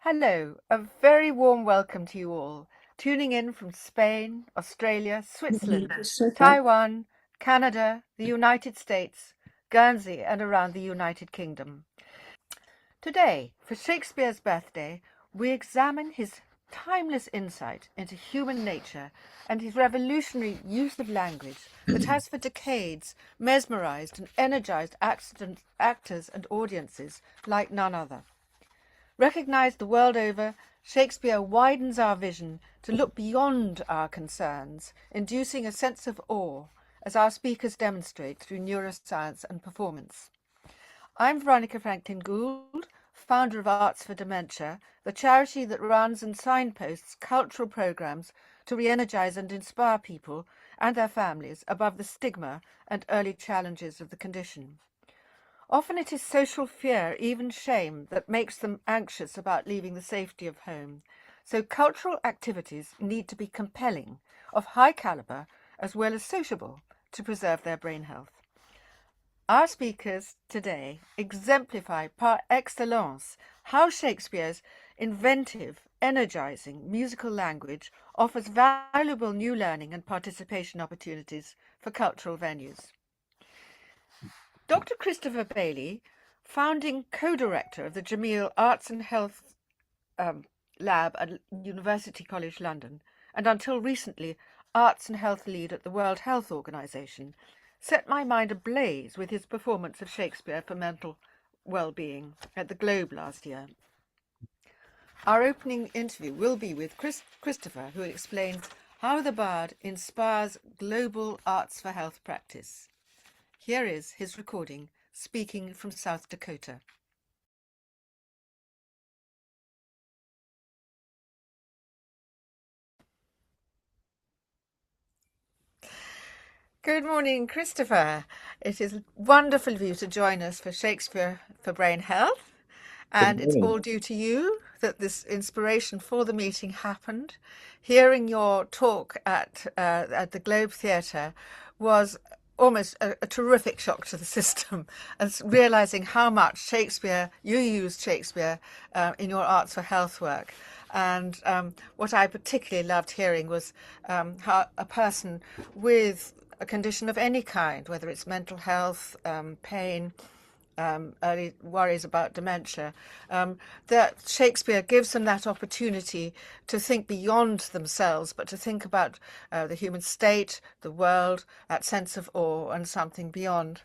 Hello, a very warm welcome to you all, tuning in from Spain, Australia, Switzerland, Taiwan, Canada, the United States, Guernsey, and around the United Kingdom. Today, for Shakespeare's birthday, we examine his timeless insight into human nature and his revolutionary use of language that has for decades mesmerized and energized actors and audiences like none other. Recognized the world over, Shakespeare widens our vision to look beyond our concerns, inducing a sense of awe, as our speakers demonstrate through neuroscience and performance. I'm Veronica Gould, founder of Arts for Dementia, the charity that runs and signposts cultural programs to re-energize and inspire people and their families above the stigma and early challenges of the condition. Often it is social fear, even shame, that makes them anxious about leaving the safety of home. So cultural activities need to be compelling, of high caliber, as well as sociable, to preserve their brain health. Our speakers today exemplify par excellence how Shakespeare's inventive, energizing musical language offers valuable new learning and participation opportunities for cultural venues. Dr. Christopher Bailey, founding co-director of the Jameel Arts and Health Lab at University College London, and until recently Arts and Health lead at the World Health Organization, set my mind ablaze with his performance of Shakespeare for mental well-being at the Globe last year. Our opening interview will be with Christopher, who explains how the bard inspires global arts for health practice. Here is his recording, speaking from South Dakota. Good morning, Christopher. It is wonderful of you to join us for Shakespeare for Brain Health. And it's all due to you that this inspiration for the meeting happened. Hearing your talk at the Globe Theatre was almost a terrific shock to the system, and realizing how much you used Shakespeare in your Arts for Health work. And what I particularly loved hearing was how a person with a condition of any kind, whether it's mental health, pain, early worries about dementia, that Shakespeare gives them that opportunity to think beyond themselves, but to think about the human state, the world, that sense of awe and something beyond.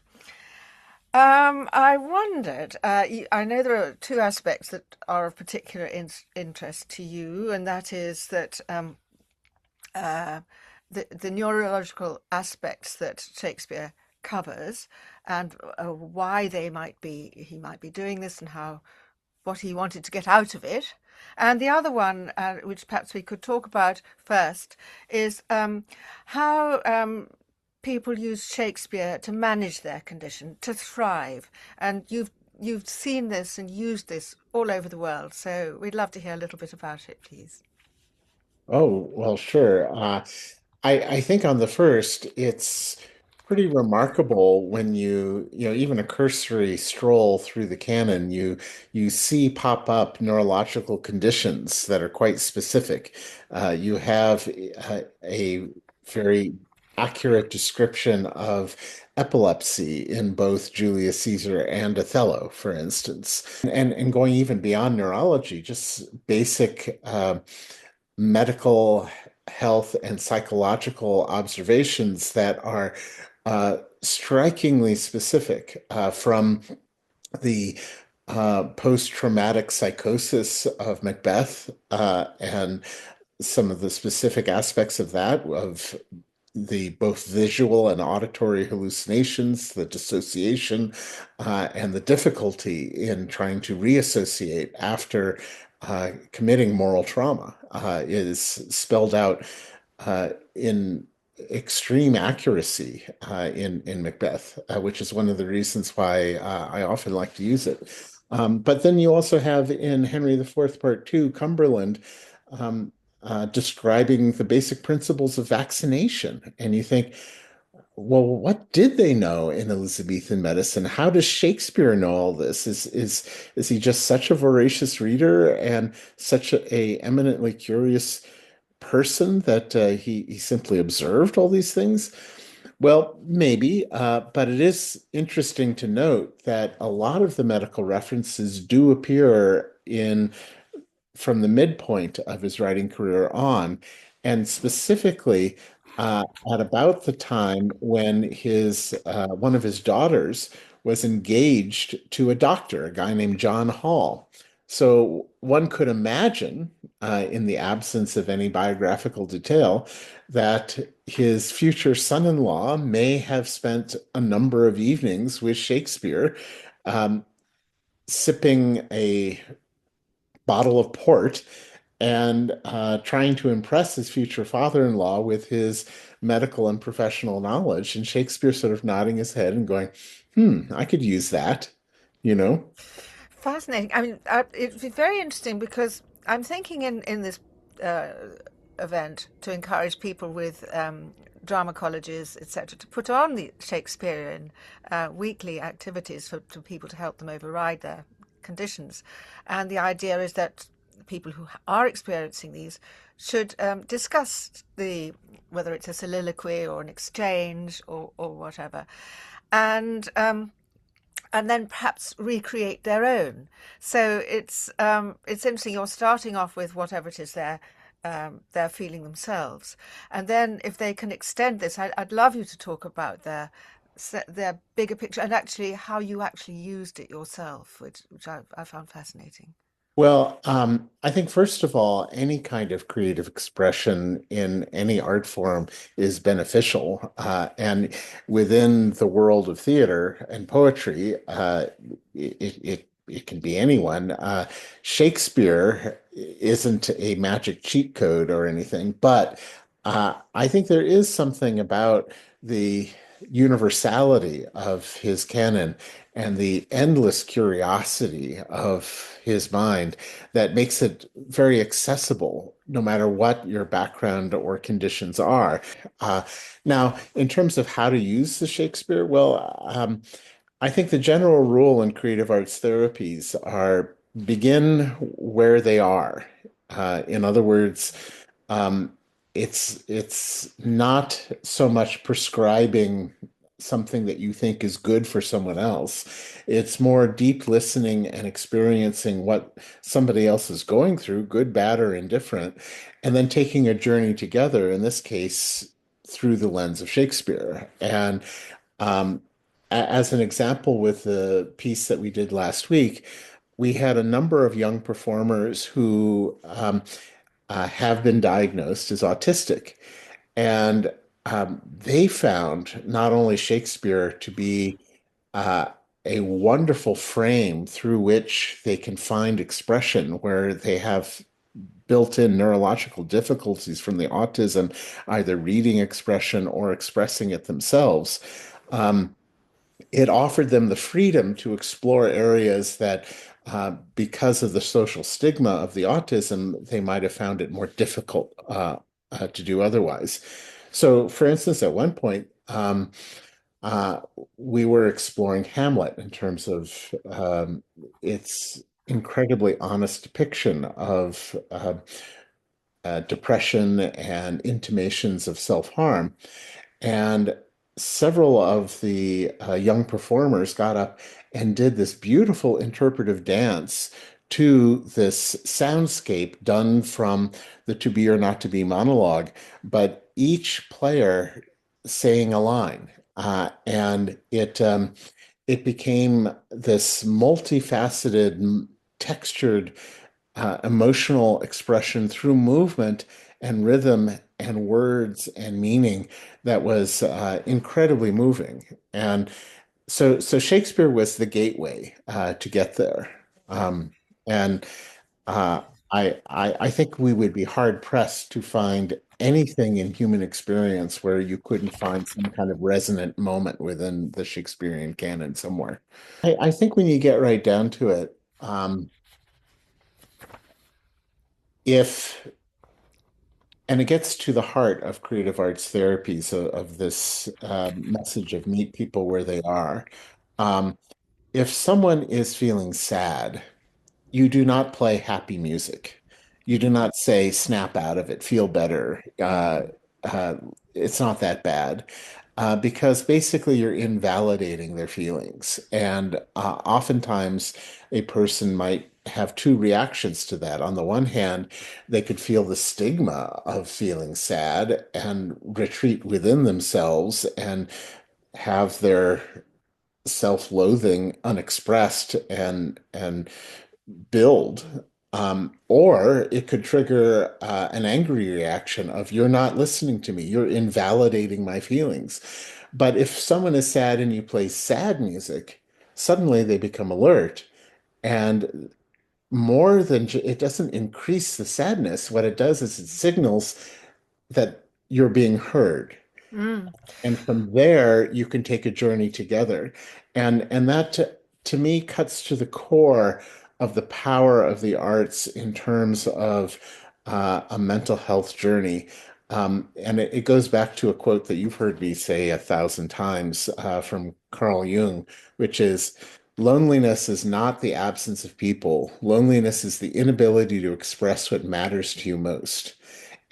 I wondered, I know there are two aspects that are of particular interest to you, and that is that the neurological aspects that Shakespeare covers and why he might be doing this and what he wanted to get out of it. And the other one, which perhaps we could talk about first, is how people use Shakespeare to manage their condition, to thrive. And you've seen this and used this all over the world. So we'd love to hear a little bit about it, please. Oh, well, sure. I think on the first, it's pretty remarkable when even a cursory stroll through the canon, you see pop up neurological conditions that are quite specific. You have a very accurate description of epilepsy in both Julius Caesar and Othello, for instance, and going even beyond neurology, just basic medical health and psychological observations that are strikingly specific from the post-traumatic psychosis of Macbeth and some of the specific aspects of that, of the both visual and auditory hallucinations, the dissociation, and the difficulty in trying to reassociate after committing moral trauma is spelled out in extreme accuracy in Macbeth, which is one of the reasons why I often like to use it. But then you also have in Henry IV, Part 2, Cumberland, describing the basic principles of vaccination. And you think, well, what did they know in Elizabethan medicine? How does Shakespeare know all this? Is he just such a voracious reader and such a eminently curious person that he simply observed all these things? Well, maybe, but it is interesting to note that a lot of the medical references do appear in from the midpoint of his writing career on, and specifically at about the time when his one of his daughters was engaged to a doctor, a guy named John Hall. So one could imagine, in the absence of any biographical detail, that his future son-in-law may have spent a number of evenings with Shakespeare, um, sipping a bottle of port and trying to impress his future father-in-law with his medical and professional knowledge. And Shakespeare sort of nodding his head and going, I could use that, you know? Fascinating. I mean, it's very interesting because I'm thinking in this uh, event to encourage people with drama colleges, etc., to put on the Shakespearean weekly activities for people to help them override their conditions. And the idea is that people who are experiencing these should discuss whether it's a soliloquy or an exchange or whatever. And then perhaps recreate their own. So it's interesting. You're starting off with whatever it is they're feeling themselves, and then if they can extend this, I'd love you to talk about their bigger picture and actually how you actually used it yourself, which I found fascinating. Well, I think first of all, any kind of creative expression in any art form is beneficial. And within the world of theater and poetry, it can be anyone. Shakespeare isn't a magic cheat code or anything, but I think there is something about the universality of his canon and the endless curiosity of his mind that makes it very accessible, no matter what your background or conditions are. Uh, Now, in terms of how to use the Shakespeare, well, I think the general rule in creative arts therapies are begin where they are. In other words, um, it's not so much prescribing something that you think is good for someone else. It's more deep listening and experiencing what somebody else is going through, good, bad, or indifferent, and then taking a journey together, in this case, through the lens of Shakespeare. And um, as an example, with the piece that we did last week, we had a number of young performers who have been diagnosed as autistic. And they found not only Shakespeare to be uh, a wonderful frame through which they can find expression where they have built-in neurological difficulties from the autism, either reading expression or expressing it themselves. Um, it offered them the freedom to explore areas that, because of the social stigma of the autism, they might have found it more difficult to do otherwise. So, for instance, at one point, uh, we were exploring Hamlet in terms of its incredibly honest depiction of depression and intimations of self-harm. And several of the young performers got up and did this beautiful interpretive dance to this soundscape done from the To Be or Not to Be monologue, but each player saying a line. And it became this multifaceted, textured emotional expression through movement and rhythm and words and meaning that was incredibly moving. And so Shakespeare was the gateway to get there. Um, and uh, I think we would be hard pressed to find anything in human experience where you couldn't find some kind of resonant moment within the Shakespearean canon somewhere. I think when you get right down to it, if and it gets to the heart of creative arts therapies of this message of meet people where they are. Um, if someone is feeling sad, you do not play happy music. You do not say, snap out of it, feel better. Uh, it's not that bad. Because basically you're invalidating their feelings. And oftentimes a person might have two reactions to that. On the one hand, they could feel the stigma of feeling sad and retreat within themselves and have their self-loathing unexpressed and build. Or it could trigger an angry reaction of, you're not listening to me, you're invalidating my feelings. But if someone is sad and you play sad music, suddenly they become alert. And more than it doesn't increase the sadness, what it does is it signals that you're being heard. Mm. And from there, you can take a journey together. And that to me cuts to the core of the power of the arts in terms of a mental health journey. And it goes back to a quote that you've heard me say 1,000 times from Carl Jung, which is, loneliness is not the absence of people. Loneliness is the inability to express what matters to you most.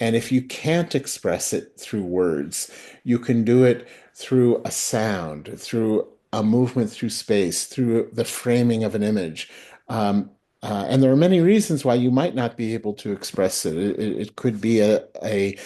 And if you can't express it through words, you can do it through a sound, through a movement through space, through the framing of an image. And there are many reasons why you might not be able to express it. It could be a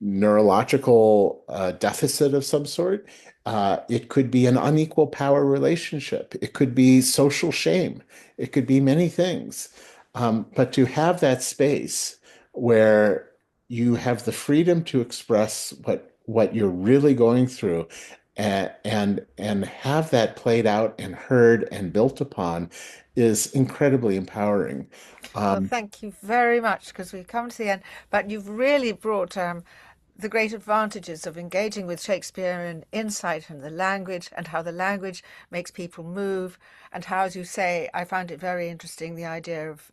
neurological deficit of some sort. It could be an unequal power relationship. It could be social shame. It could be many things. But to have that space where you have the freedom to express what you're really going through and have that played out and heard and built upon is incredibly empowering. Well, Um, thank you very much, because we've come to the end. But you've really brought the great advantages of engaging with Shakespearean insight and the language, and how the language makes people move, and how, as you say, I found it very interesting, the idea of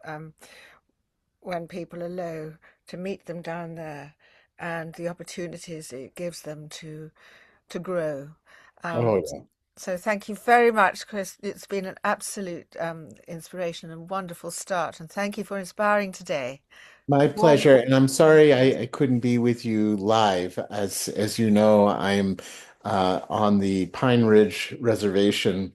when people are low, to meet them down there, and the opportunities it gives them to grow. oh Um, yeah. so thank you very much, Chris. It's been an absolute inspiration and wonderful start. And thank you for inspiring today. My Warm. pleasure, and I'm sorry I couldn't be with you live. As you know, I'm on the Pine Ridge Reservation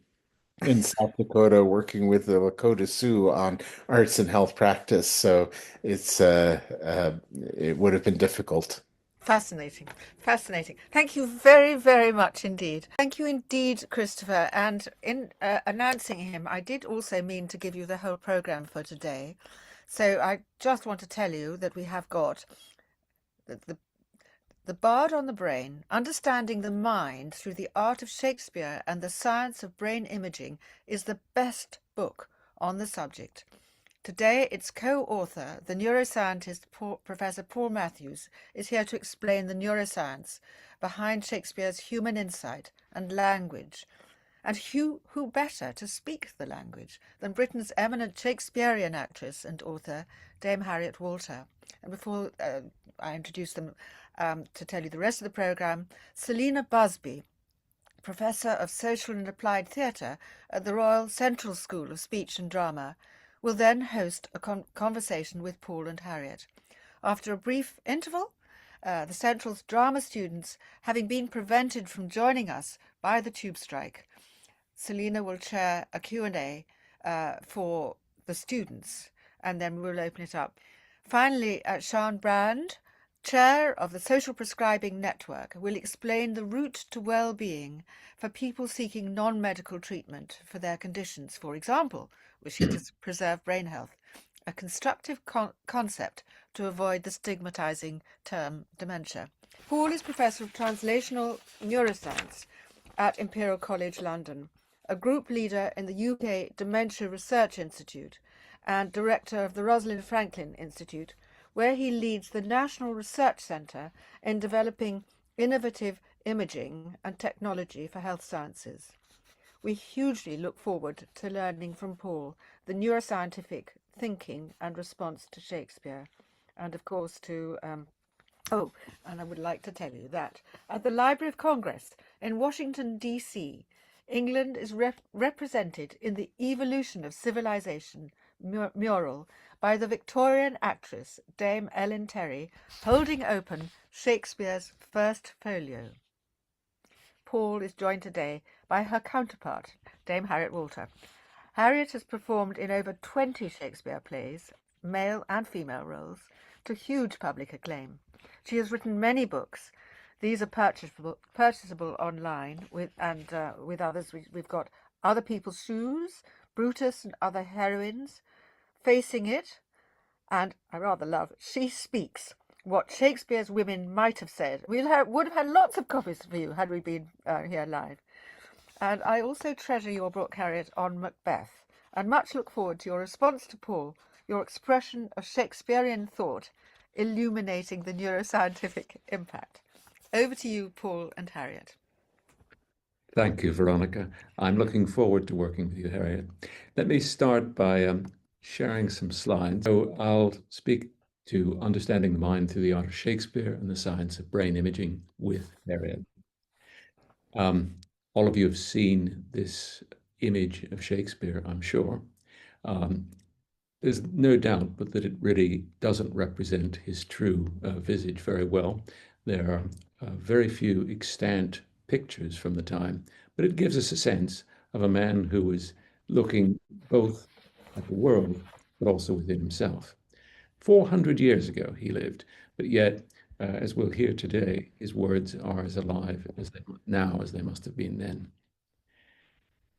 in South Dakota, working with the Lakota Sioux on arts and health practice. So it would have been difficult. Fascinating, fascinating. Thank you very, very much indeed. Thank you indeed, Christopher. And in announcing him, I did also mean to give you the whole program for today. So I just want to tell you that we have got the The Bard on the Brain, Understanding the Mind Through the Art of Shakespeare and the Science of Brain Imaging, is the best book on the subject. Today, its co-author, the neuroscientist Professor Paul Matthews, is here to explain the neuroscience behind Shakespeare's human insight and language. And who better to speak the language than Britain's eminent Shakespearean actress and author, Dame Harriet Walter? And before I introduce them to tell you the rest of the programme, Selina Busby, Professor of Social and Applied Theatre at the Royal Central School of Speech and Drama, will then host a conversation with Paul and Harriet. After a brief interval, the Central's drama students, having been prevented from joining us by the tube strike, Selina will chair a Q&A for the students, and then we'll open it up. Finally, Sian Brand, chair of the Social Prescribing Network, will explain the route to well-being for people seeking non-medical treatment for their conditions, for example, wishing to preserve brain health, a constructive concept to avoid the stigmatizing term dementia. Paul is Professor of Translational Neuroscience at Imperial College London, a group leader in the UK Dementia Research Institute, and director of the Rosalind Franklin Institute, where he leads the National Research Centre in developing innovative imaging and technology for health sciences. We hugely look forward to learning from Paul the neuroscientific thinking and response to Shakespeare, and of course to Oh, and I would like to tell you that at the Library of Congress in Washington, D.C., England is represented in the Evolution of Civilization mural by the Victorian actress Dame Ellen Terry holding open Shakespeare's first folio. Paul is joined today by her counterpart, Dame Harriet Walter. Harriet has performed in over 20 Shakespeare plays, male and female roles, to huge public acclaim. She has written many books. These are purchasable online, with others. We've got Other People's Shoes, Brutus and Other Heroines, Facing It, and I rather love She Speaks, What Shakespeare's Women Might Have Said. We would have had lots of copies for you had we been here live. And I also treasure your book, Harriet, on Macbeth, and much look forward to your response to Paul, your expression of Shakespearean thought, illuminating the neuroscientific impact. Over to you, Paul and Harriet. Thank you, Veronica. I'm looking forward to working with you, Harriet. Let me start by sharing some slides. So I'll speak to understanding the mind through the art of Shakespeare and the science of brain imaging with Harriet. All of you have seen this image of Shakespeare, I'm sure. There's no doubt but that it really doesn't represent his true visage very well. There are very few extant pictures from the time, but it gives us a sense of a man who was looking both at the world, but also within himself. 400 years ago he lived, but yet, as we'll hear today, his words are as alive as now as they must have been then.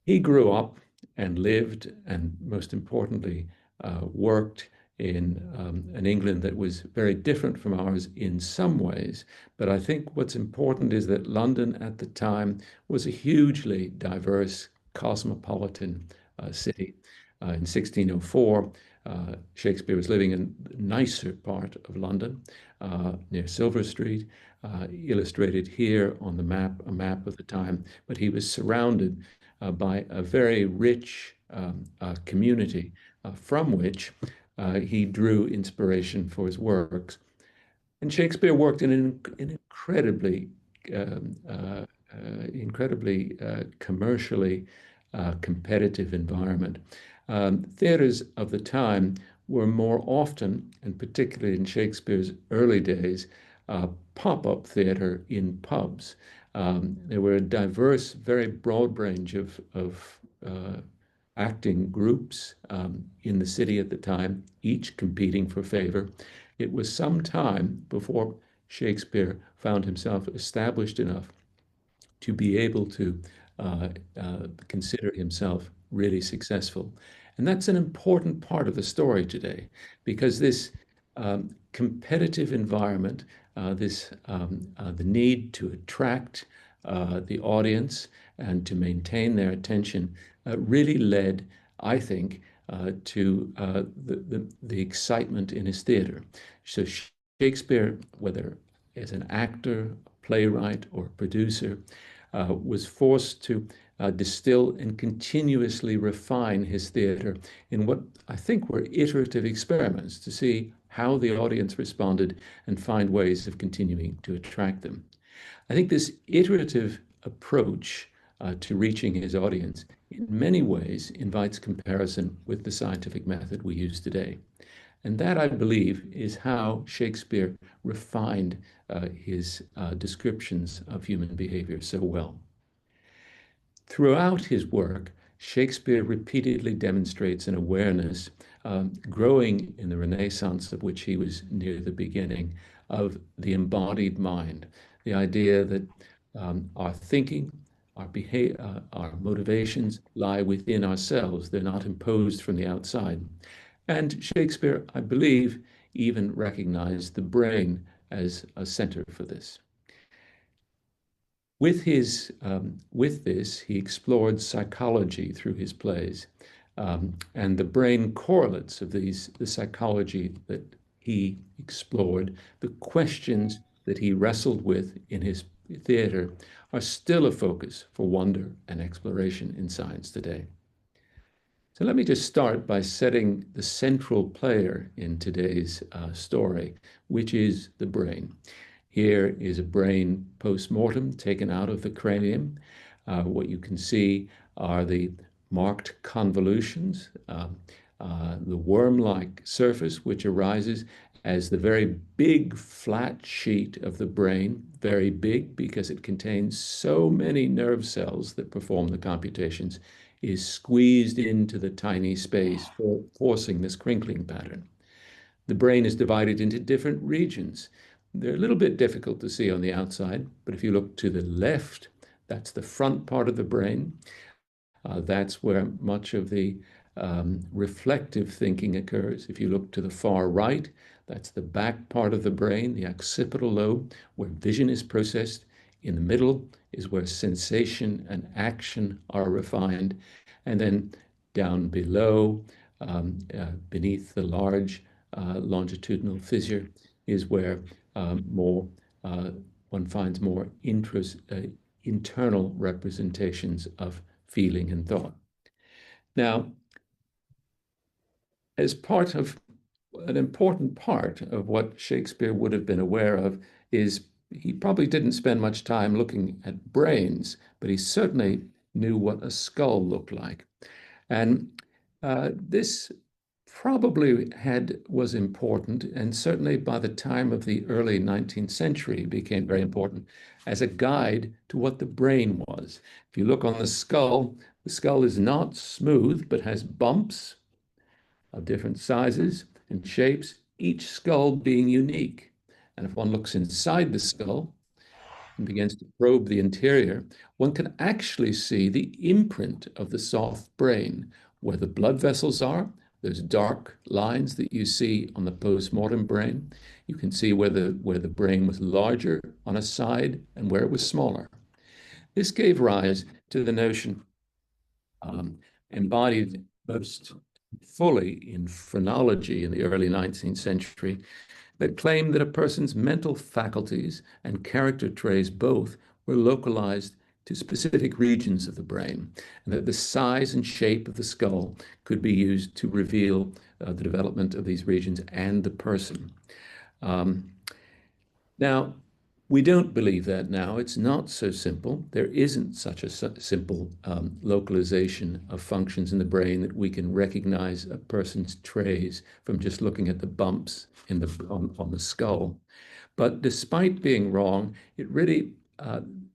He grew up and lived, and most importantly, worked in an England that was very different from ours in some ways. But I think what's important is that London at the time was a hugely diverse, cosmopolitan city. In 1604, Shakespeare was living in the nicer part of London, near Silver Street, illustrated here on the map, a map of the time, but he was surrounded by a very rich community from which he drew inspiration for his works. And Shakespeare worked in an incredibly commercially competitive environment. Theaters of the time were more often, and particularly in Shakespeare's early days, pop-up theater in pubs. There were a diverse, very broad range of acting groups in the city at the time, each competing for favor. It was some time before Shakespeare found himself established enough to be able to consider himself really successful. And that's an important part of the story today, because this competitive environment, the need to attract the audience and to maintain their attention really led, I think, to the excitement in his theater. So Shakespeare, whether as an actor, playwright, or producer, was forced to distill and continuously refine his theater in what I think were iterative experiments to see how the audience responded and find ways of continuing to attract them. I think this iterative approach to reaching his audience in many ways invites comparison with the scientific method we use today. And that, I believe, is how Shakespeare refined his descriptions of human behavior so well. Throughout his work, Shakespeare repeatedly demonstrates an awareness growing in the Renaissance, of which he was near the beginning, of the embodied mind, the idea that our thinking, our motivations lie within ourselves. They're not imposed from the outside. And Shakespeare, I believe, even recognized the brain as a center for this. With this, he explored psychology through his plays, and the brain correlates of the psychology that he explored, the questions that he wrestled with in his theater are still a focus for wonder and exploration in science today. So let me just start by setting the central player in today's story, which is the brain. Here is a brain post-mortem taken out of the cranium. What you can see are the marked convolutions, the worm-like surface, which arises as the very big flat sheet of the brain, very big because it contains so many nerve cells that perform the computations, is squeezed into the tiny space, forcing this crinkling pattern. The brain is divided into different regions. They're a little bit difficult to see on the outside, but if you look to the left, that's the front part of the brain. That's where much of the reflective thinking occurs. If you look to the far right, that's the back part of the brain, the occipital lobe, where vision is processed. In the middle is where sensation and action are refined. And then down below, beneath the large longitudinal fissure, is where one finds more internal representations of feeling and thought. Now, as part of an important part of what Shakespeare would have been aware of is he probably didn't spend much time looking at brains, but he certainly knew what a skull looked like. And this probably was important, and certainly by the time of the early 19th century became very important as a guide to what the brain was. If you look on the skull is not smooth, but has bumps of different sizes and shapes, each skull being unique. And if one looks inside the skull and begins to probe the interior, one can actually see the imprint of the soft brain, where the blood vessels are, those dark lines that you see on the post-mortem brain. You can see where the brain was larger on a side and where it was smaller. This gave rise to the notion, embodied most fully in phrenology in the early 19th century, that claimed that a person's mental faculties and character traits both were localized to specific regions of the brain, and that the size and shape of the skull could be used to reveal the development of these regions and the person. Now, we don't believe that now. It's not so simple. There isn't such a simple localization of functions in the brain that we can recognize a person's traits from just looking at the bumps on the skull. But despite being wrong, it really,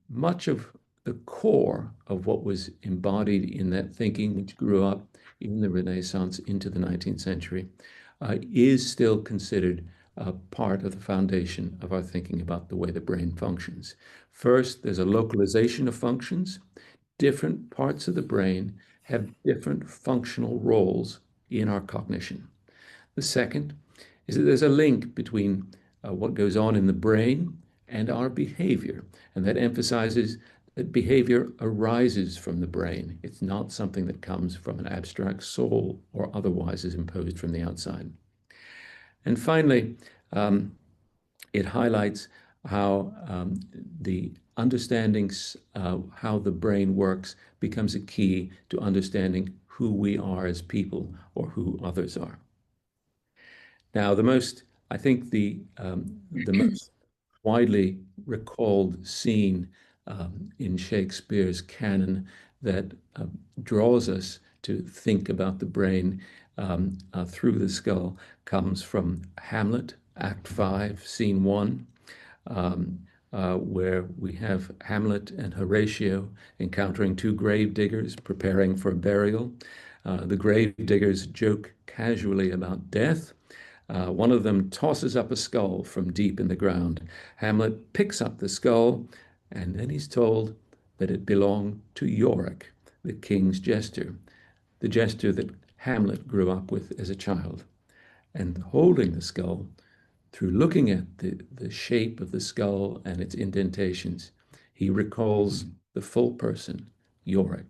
much of the core of what was embodied in that thinking, which grew up in the Renaissance into the 19th century, is still considered part of the foundation of our thinking about the way the brain functions. First, there's a localization of functions. Different parts of the brain have different functional roles in our cognition. The second is that there's a link between what goes on in the brain and our behavior, and that emphasizes that behavior arises from the brain. It's not something that comes from an abstract soul or otherwise is imposed from the outside. And finally, it highlights how the understanding how the brain works becomes a key to understanding who we are as people or who others are. Now, I think the most widely recalled scene in Shakespeare's canon that draws us to think about the brain through the skull comes from Hamlet, Act 5, Scene 1, where we have Hamlet and Horatio encountering two grave diggers preparing for burial. The grave diggers joke casually about death. One of them tosses up a skull from deep in the ground. Hamlet picks up the skull, and then he's told that it belonged to Yorick, the king's jester, the jester that Hamlet grew up with as a child. And holding the skull, through looking at the shape of the skull and its indentations, he recalls the full person, Yorick.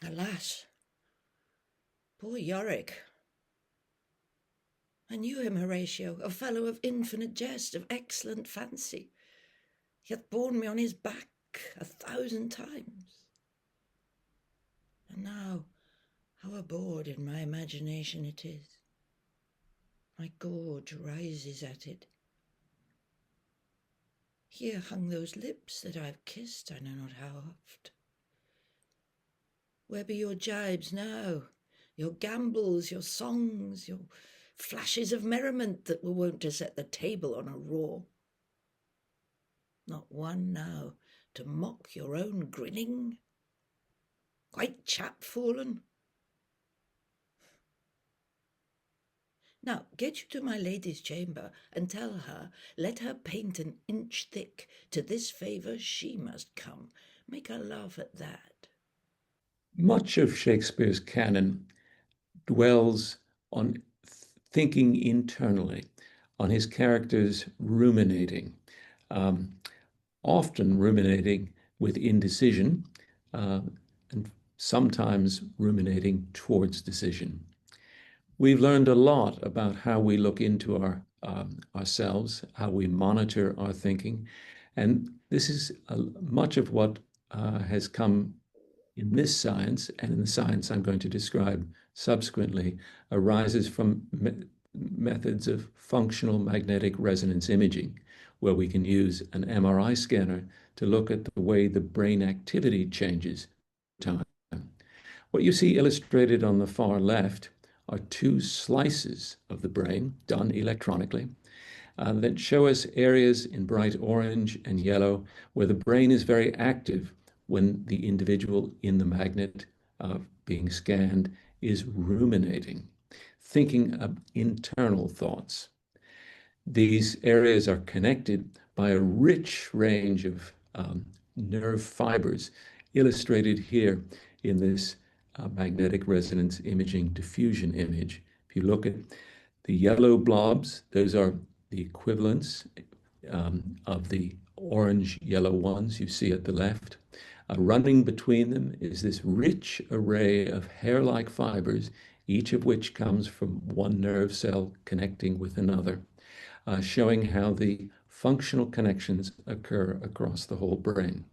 Alas, poor Yorick. I knew him, Horatio, a fellow of infinite jest, of excellent fancy. He hath borne me on his back 1,000 times. And now board in my imagination it is. My gorge rises at it. Here hung those lips that I've kissed I know not how oft. Where be your jibes now, your gambols, your songs, your flashes of merriment that were wont to set the table on a roar? Not one now to mock your own grinning? Quite chapfallen? Now get you to my lady's chamber and tell her, let her paint an inch thick, to this favour she must come. Make her laugh at that. Much of Shakespeare's canon dwells on thinking internally, on his characters ruminating, often ruminating with indecision, and sometimes ruminating towards decision. We've learned a lot about how we look into ourselves, how we monitor our thinking, and this is much of what has come in this science, and in the science I'm going to describe subsequently, arises from methods of functional magnetic resonance imaging, where we can use an MRI scanner to look at the way the brain activity changes over time. What you see illustrated on the far left are two slices of the brain done electronically that show us areas in bright orange and yellow where the brain is very active when the individual in the magnet being scanned is ruminating, thinking of internal thoughts. These areas are connected by a rich range of nerve fibers, illustrated here in this magnetic resonance imaging diffusion image. If you look at the yellow blobs, those are the equivalents of the orange-yellow ones you see at the left. Running between them is this rich array of hair-like fibers, each of which comes from one nerve cell connecting with another, showing how the functional connections occur across the whole brain.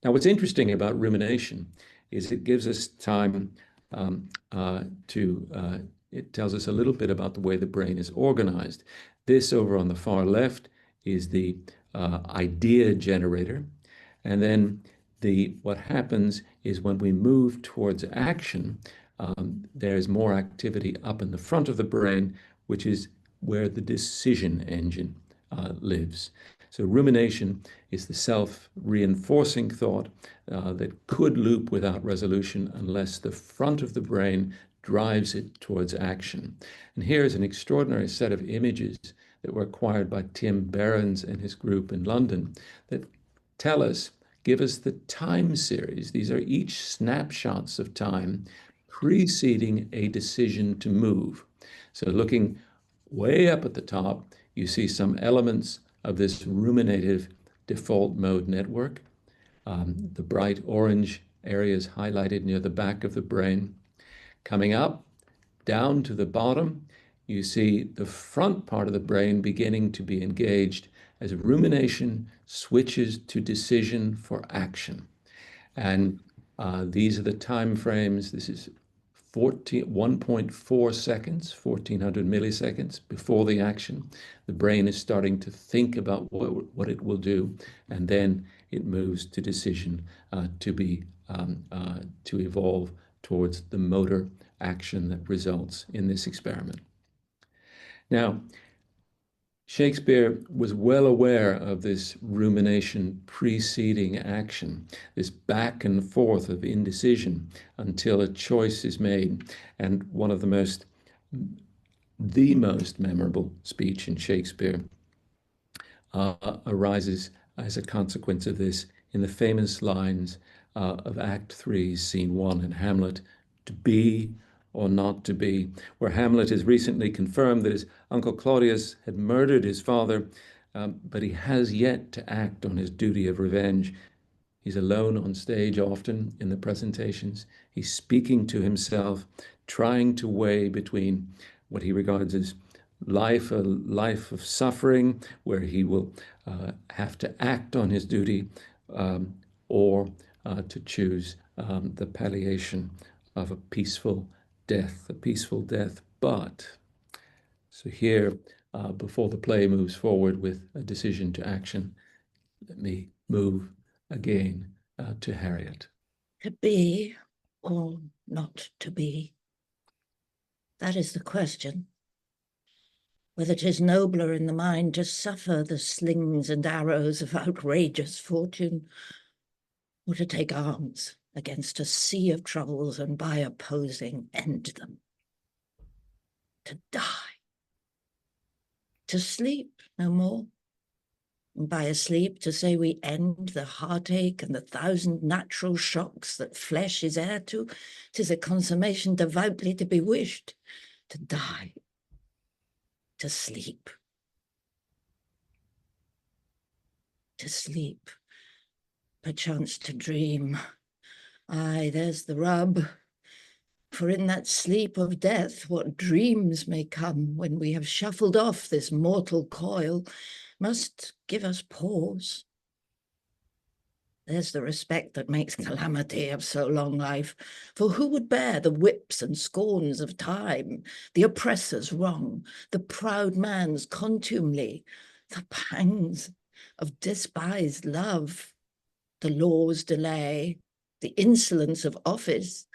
Now, what's interesting about rumination is it gives us time it tells us a little bit about the way the brain is organized. This over on the far left is the idea generator. And then what happens is when we move towards action, there's more activity up in the front of the brain, which is where the decision engine lives. So rumination is the self-reinforcing thought that could loop without resolution unless the front of the brain drives it towards action. And here's an extraordinary set of images that were acquired by Tim Behrens and his group in London that give us the time series. These are each snapshots of time preceding a decision to move. So looking way up at the top, you see some elements of this ruminative default mode network. The bright orange areas highlighted near the back of the brain. Coming up, down to the bottom, you see the front part of the brain beginning to be engaged as serotonin switches to decision for action. And these are the time frames. This is 1.4 seconds, 1400 milliseconds before the action. The brain is starting to think about what it will do, and then it moves to decision to evolve towards the motor action that results in this experiment. Now, Shakespeare was well aware of this rumination preceding action, this back and forth of indecision until a choice is made. And one of the most memorable speech in Shakespeare arises as a consequence of this in the famous lines of Act 3, Scene 1 in Hamlet, "To be or not to be," where Hamlet has recently confirmed that his uncle Claudius had murdered his father, but he has yet to act on his duty of revenge. He's alone on stage often in the presentations. He's speaking to himself, trying to weigh between what he regards as a life of suffering, where he will have to act on his duty, or to choose the palliation of a peaceful death, But, so here, before the play moves forward with a decision to action, let me move again to Harriet. To be or not to be? That is the question. Whether 'tis nobler in the mind to suffer the slings and arrows of outrageous fortune, or to take arms against a sea of troubles and by opposing end them. To die. To sleep no more. And by a sleep to say we end the heartache and the thousand natural shocks that flesh is heir to, 'tis a consummation devoutly to be wished. To die. To sleep. To sleep. Perchance to dream. Aye, there's the rub. For in that sleep of death, what dreams may come when we have shuffled off this mortal coil must give us pause. There's the respect that makes calamity of so long life. For who would bear the whips and scorns of time, the oppressor's wrong, the proud man's contumely, the pangs of despised love, the law's delay, the insolence of office,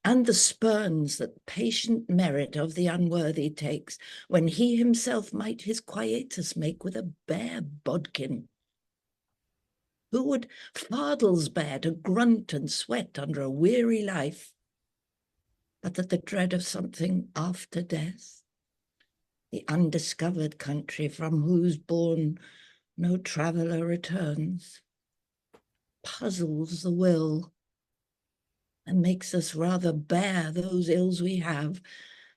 and the spurns that patient merit of the unworthy takes, when he himself might his quietus make with a bare bodkin? Who would fardels bear to grunt and sweat under a weary life, but that the dread of something after death, the undiscovered country from whose bourne no traveller returns, puzzles the will and makes us rather bear those ills we have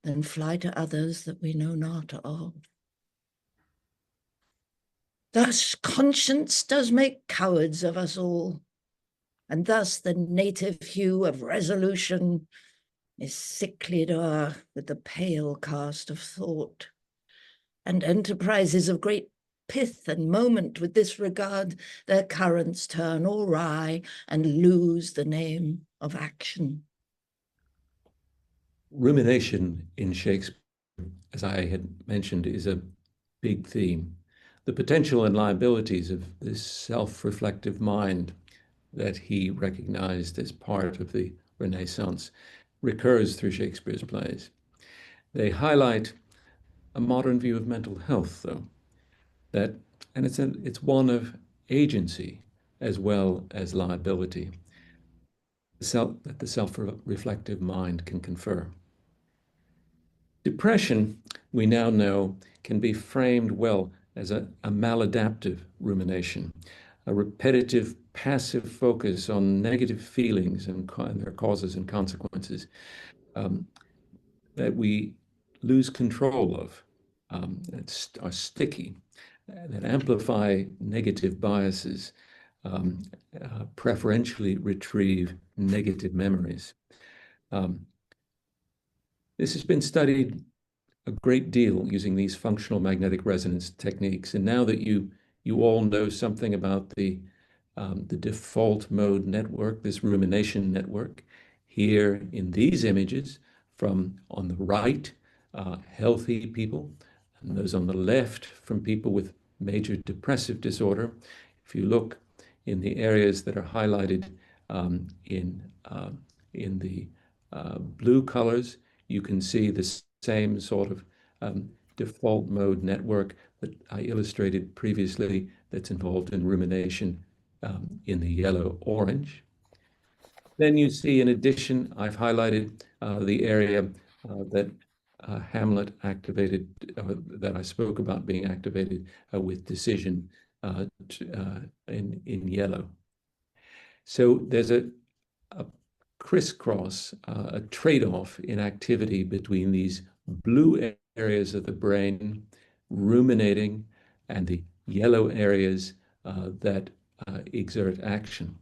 than fly to others that we know not of. Thus conscience does make cowards of us all, and thus the native hue of resolution is sicklied o'er with the pale cast of thought, and enterprises of great pith and moment with this regard, their currents turn awry and lose the name of action. Rumination in Shakespeare, as I had mentioned, is a big theme. The potential and liabilities of this self-reflective mind that he recognized as part of the Renaissance recurs through Shakespeare's plays. They highlight a modern view of mental health, though, and it's one of agency as well as liability that the self-reflective mind can confer. Depression, we now know, can be framed well as a maladaptive rumination, a repetitive, passive focus on negative feelings and their causes and consequences that we lose control of, that are sticky, that amplify negative biases, preferentially retrieve negative memories. This has been studied a great deal using these functional magnetic resonance techniques. And now that you all know something about the default mode network, this rumination network, here in these images from on the right, healthy people, and those on the left from people with major depressive disorder. If you look in the areas that are highlighted in the blue colors, you can see the same sort of default mode network that I illustrated previously that's involved in rumination in the yellow-orange. Then you see, in addition, I've highlighted the area that Hamlet activated, that I spoke about being activated with decision in yellow. So there's a crisscross, a trade-off in activity between these blue areas of the brain ruminating and the yellow areas that exert action.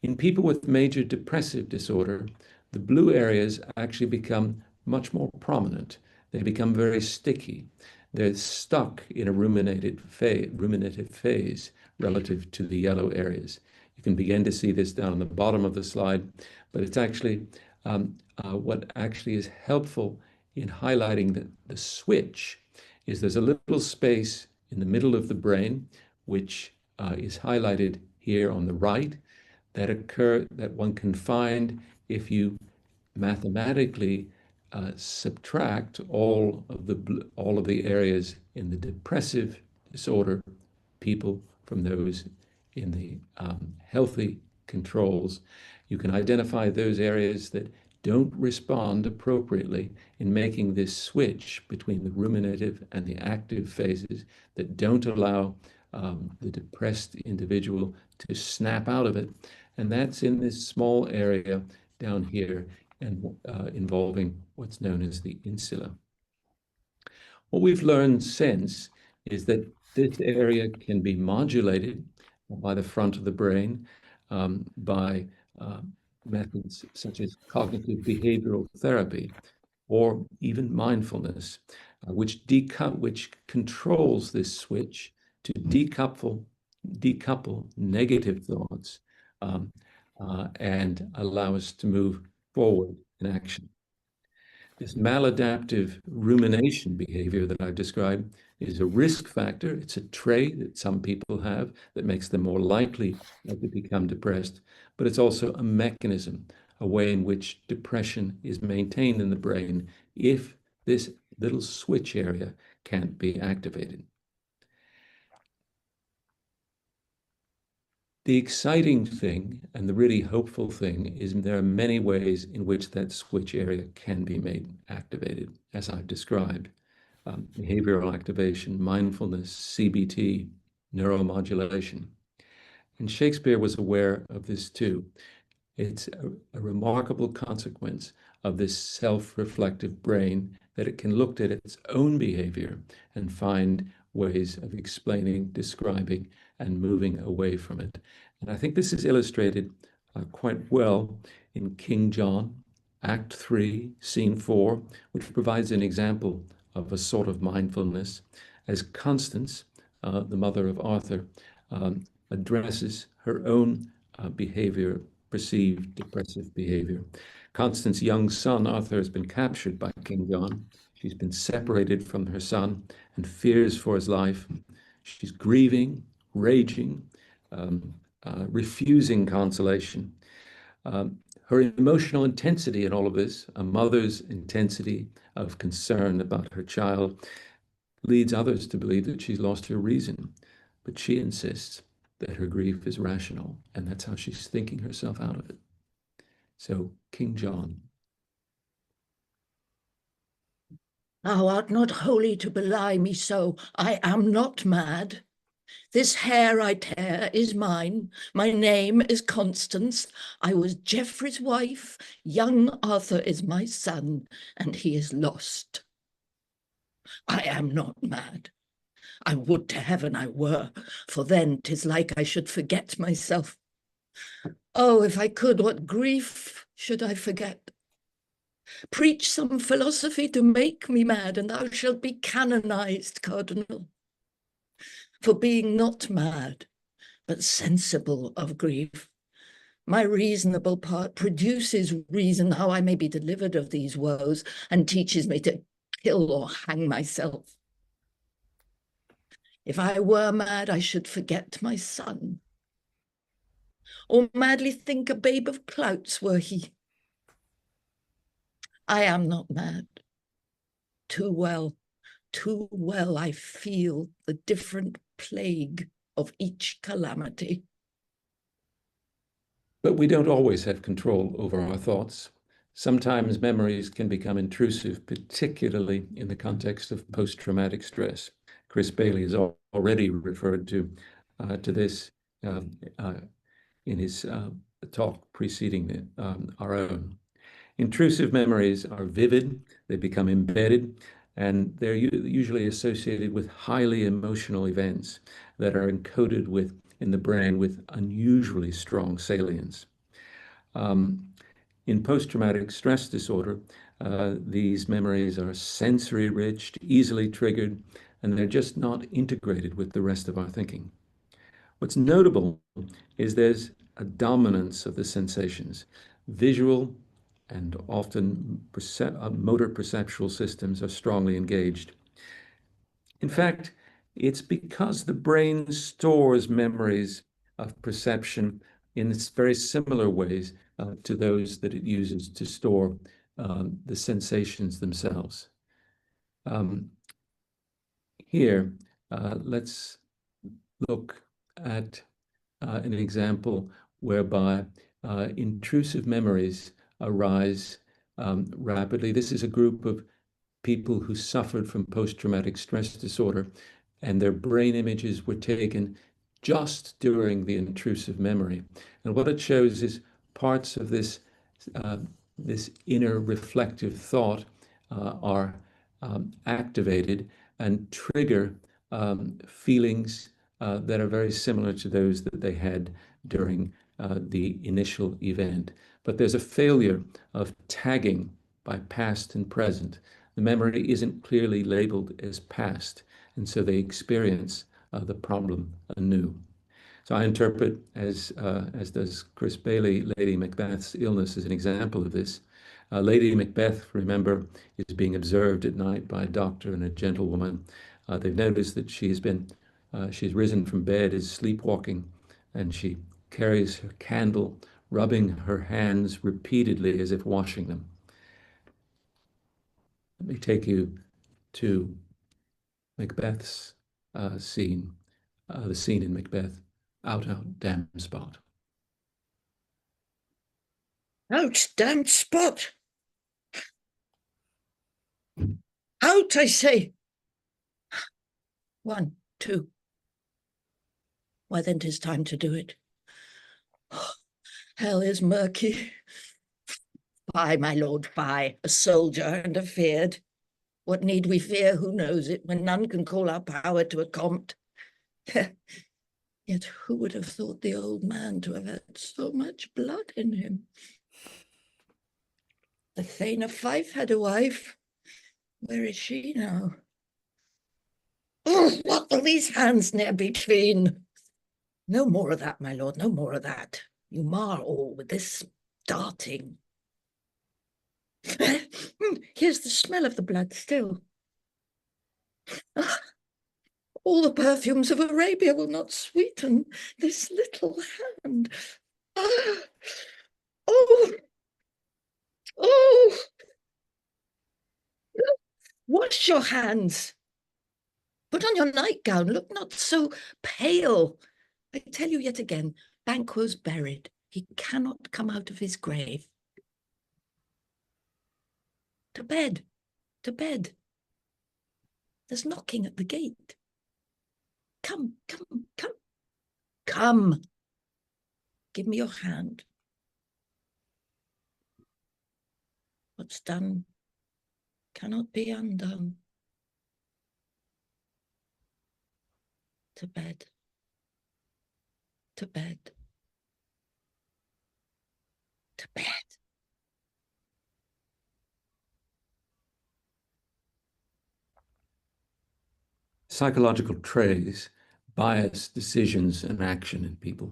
In people with major depressive disorder, the blue areas actually become much more prominent. They become very sticky. They're stuck in a ruminative phase relative to the yellow areas. You can begin to see this down on the bottom of the slide, but it's actually what actually is helpful in highlighting the switch is there's a little space in the middle of the brain, which is highlighted here on the right, that one can find if you mathematically subtract all of the areas in the depressive disorder people from those in the healthy controls. You can identify those areas that don't respond appropriately in making this switch between the ruminative and the active phases, that don't allow the depressed individual to snap out of it. And that's in this small area down here, and involving what's known as the insula. What we've learned since is that this area can be modulated by the front of the brain by methods such as cognitive behavioral therapy or even mindfulness, which controls this switch to decouple negative thoughts and allow us to move forward in action. This maladaptive rumination behavior that I've described is a risk factor. It's a trait that some people have that makes them more likely to become depressed, but it's also a mechanism, a way in which depression is maintained in the brain if this little switch area can't be activated. The exciting thing and the really hopeful thing is there are many ways in which that switch area can be made activated, as I've described. Behavioral activation, mindfulness, CBT, neuromodulation. And Shakespeare was aware of this too. It's a remarkable consequence of this self-reflective brain that it can look at its own behavior and find ways of explaining, describing, and moving away from it. And I think this is illustrated quite well in King John, Act 3, Scene 4, which provides an example of a sort of mindfulness as Constance, the mother of Arthur, addresses her own behavior, perceived depressive behavior. Constance's young son, Arthur, has been captured by King John. She's been separated from her son and fears for his life. She's grieving, raging, refusing consolation. Her emotional intensity in all of this, a mother's intensity of concern about her child, leads others to believe that she's lost her reason. But she insists that her grief is rational, and that's how she's thinking herself out of it. So, King John. Thou art not wholly to belie me so. I am not mad. This hair I tear is mine. My name is Constance. I was Geoffrey's wife. Young Arthur is my son, and he is lost. I am not mad. I would to heaven I were, for then 'tis like I should forget myself. Oh, if I could, what grief should I forget? Preach some philosophy to make me mad, and thou shalt be canonized, Cardinal, for being not mad, but sensible of grief. My reasonable part produces reason how I may be delivered of these woes, and teaches me to kill or hang myself. If I were mad, I should forget my son, or madly think a babe of clouts were he. I am not mad. Too well I feel the different plague of each calamity. But we don't always have control over our thoughts. Sometimes memories can become intrusive, particularly in the context of post-traumatic stress. Chris Bailey has already referred to this in his talk preceding our own. Intrusive memories are vivid, they become embedded, and they're usually associated with highly emotional events that are encoded in the brain with unusually strong salience. In post-traumatic stress disorder, these memories are sensory-rich, easily triggered, and they're just not integrated with the rest of our thinking. What's notable is there's a dominance of the sensations, visual, and often motor perceptual systems are strongly engaged. In fact, it's because the brain stores memories of perception in very similar ways to those that it uses to store the sensations themselves. Here, let's look at an example whereby intrusive memories arise rapidly. This is a group of people who suffered from post-traumatic stress disorder, and their brain images were taken just during the intrusive memory. And what it shows is parts of this inner reflective thought are activated and trigger feelings that are very similar to those that they had during the initial event. But there's a failure of tagging by past and present. The memory isn't clearly labeled as past, and so they experience the problem anew. So I interpret, as does Chris Bailey, Lady Macbeth's illness as an example of this. Lady Macbeth, remember, is being observed at night by a doctor and a gentlewoman. They've noticed that she's risen from bed, is sleepwalking, and she carries her candle, rubbing her hands repeatedly as if washing them. Let me take you to Macbeth's scene, the scene in Macbeth, out, damn spot. Out, damn spot! Out, I say! 1, 2. Why, then 'tis time to do it. Hell is murky. Fie, my lord, fie, a soldier and afeard. What need we fear, who knows it, when none can call our power to account? Yet who would have thought the old man to have had so much blood in him? The Thane of Fife had a wife. Where is she now? Oh, what will these hands ne'er between? No more of that, my lord, no more of that. You mar all with this darting. Here's the smell of the blood still. All the perfumes of Arabia will not sweeten this little hand. Oh, oh, wash your hands. Put on your nightgown, look not so pale. I tell you yet again, Banquo's buried. He cannot come out of his grave. To bed, to bed. There's knocking at the gate. Come, come, come, come. Give me your hand. What's done cannot be undone. To bed, to bed, to bed. Psychological traits bias decisions and action in people.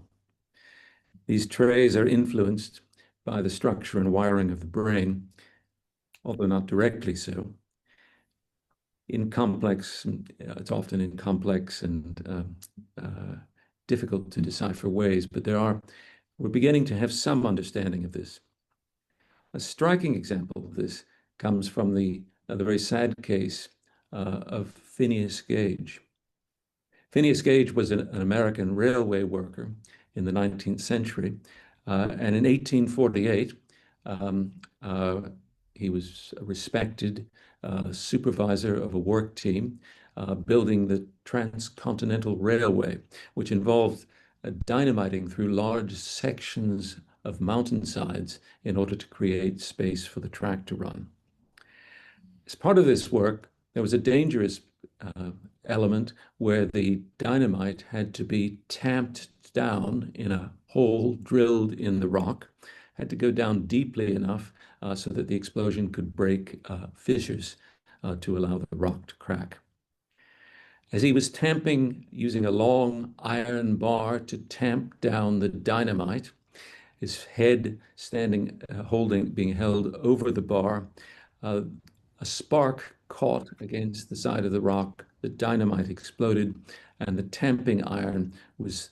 These traits are influenced by the structure and wiring of the brain, although not directly so. It's often in complex and difficult to decipher ways, but we're beginning to have some understanding of this. A striking example of this comes from the very sad case of Phineas Gage. Phineas Gage was an American railway worker in the 19th century, and in 1848, he was a respected supervisor of a work team building the Transcontinental Railway, which involved dynamiting through large sections of mountainsides in order to create space for the track to run. As part of this work, there was a dangerous element where the dynamite had to be tamped down in a hole drilled in the rock, had to go down deeply enough so that the explosion could break fissures to allow the rock to crack. As he was tamping, using a long iron bar to tamp down the dynamite, his head standing, being held over the bar. A spark caught against the side of the rock, the dynamite exploded, and the tamping iron was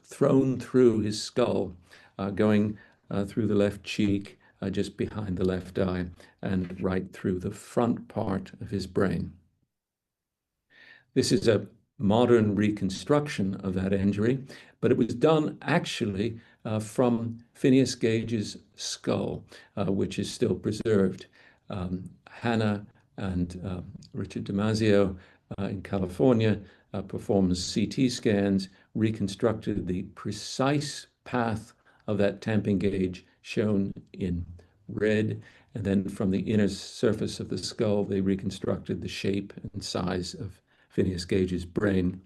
thrown through his skull, going through the left cheek, just behind the left eye, and right through the front part of his brain. This is a modern reconstruction of that injury, but it was done actually from Phineas Gage's skull, which is still preserved. Hannah and Richard Damasio in California performed CT scans, reconstructed the precise path of that tamping gauge shown in red, and then from the inner surface of the skull, they reconstructed the shape and size of Phineas Gage's brain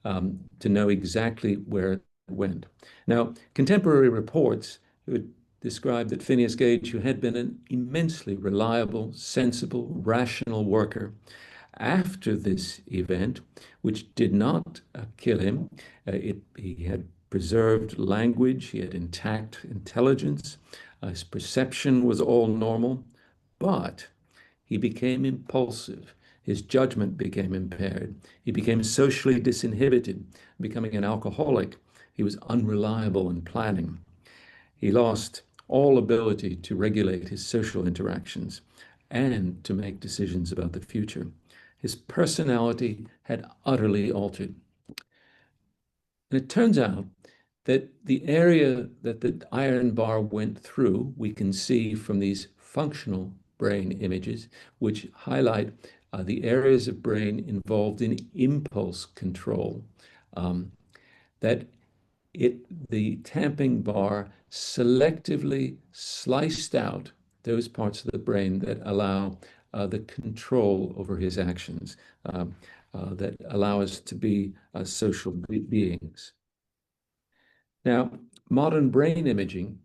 to know exactly where it went. Now, contemporary reports would describe that Phineas Gage, who had been an immensely reliable, sensible, rational worker, after this event, which did not kill him, he had preserved language, he had intact intelligence, his perception was all normal, but he became impulsive. His judgment became impaired. He became socially disinhibited, becoming an alcoholic. He was unreliable in planning. He lost all ability to regulate his social interactions and to make decisions about the future. His personality had utterly altered. And it turns out that the area that the iron bar went through, we can see from these functional brain images, which highlight the areas of brain involved in impulse control, that the tamping bar selectively sliced out those parts of the brain that allow the control over his actions, that allow us to be social beings. Now, modern brain imaging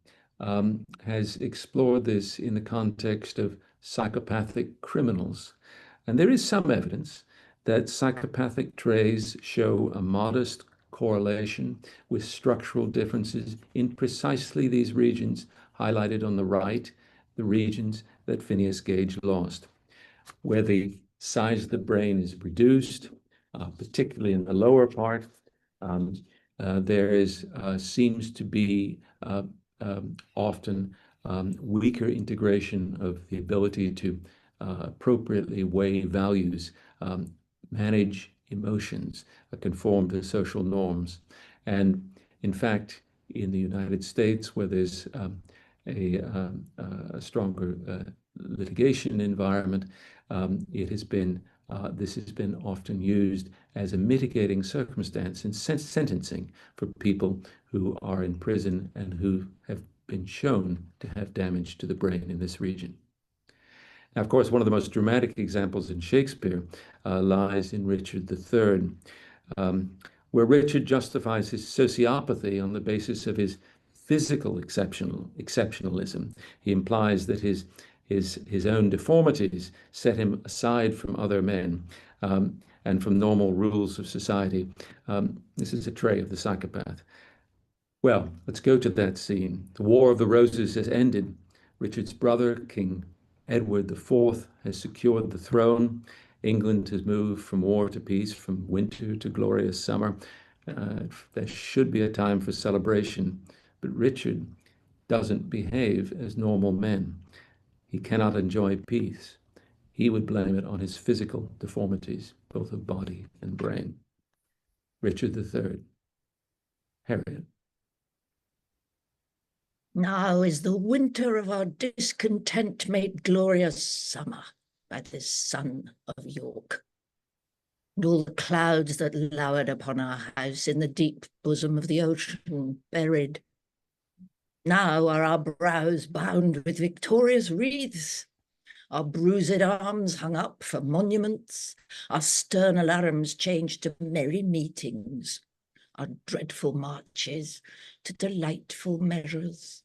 has explored this in the context of psychopathic criminals. And there is some evidence that psychopathic traits show a modest correlation with structural differences in precisely these regions highlighted on the right, the regions that Phineas Gage lost, where the size of the brain is reduced, particularly in the lower part. There seems to be often weaker integration of the ability to appropriately weigh values, manage emotions, conform to social norms. And in fact, in the United States, where there's a stronger litigation environment, this has been often used as a mitigating circumstance in sentencing for people who are in prison and who have been shown to have damage to the brain in this region. Now, of course, one of the most dramatic examples in Shakespeare lies in Richard III, where Richard justifies his sociopathy on the basis of his physical exceptionalism. He implies that his own deformities set him aside from other men and from normal rules of society. This is a trait of the psychopath. Well, let's go to that scene. The War of the Roses has ended. Richard's brother, King Edward IV, has secured the throne. England has moved from war to peace, from winter to glorious summer. There should be a time for celebration, but Richard doesn't behave as normal men. He cannot enjoy peace. He would blame it on his physical deformities, both of body and brain. Richard III. Harriet. Now is the winter of our discontent made glorious summer by this son of York. And all the clouds that lowered upon our house in the deep bosom of the ocean buried. Now are our brows bound with victorious wreaths, our bruised arms hung up for monuments, our stern alarms changed to merry meetings, our dreadful marches to delightful measures.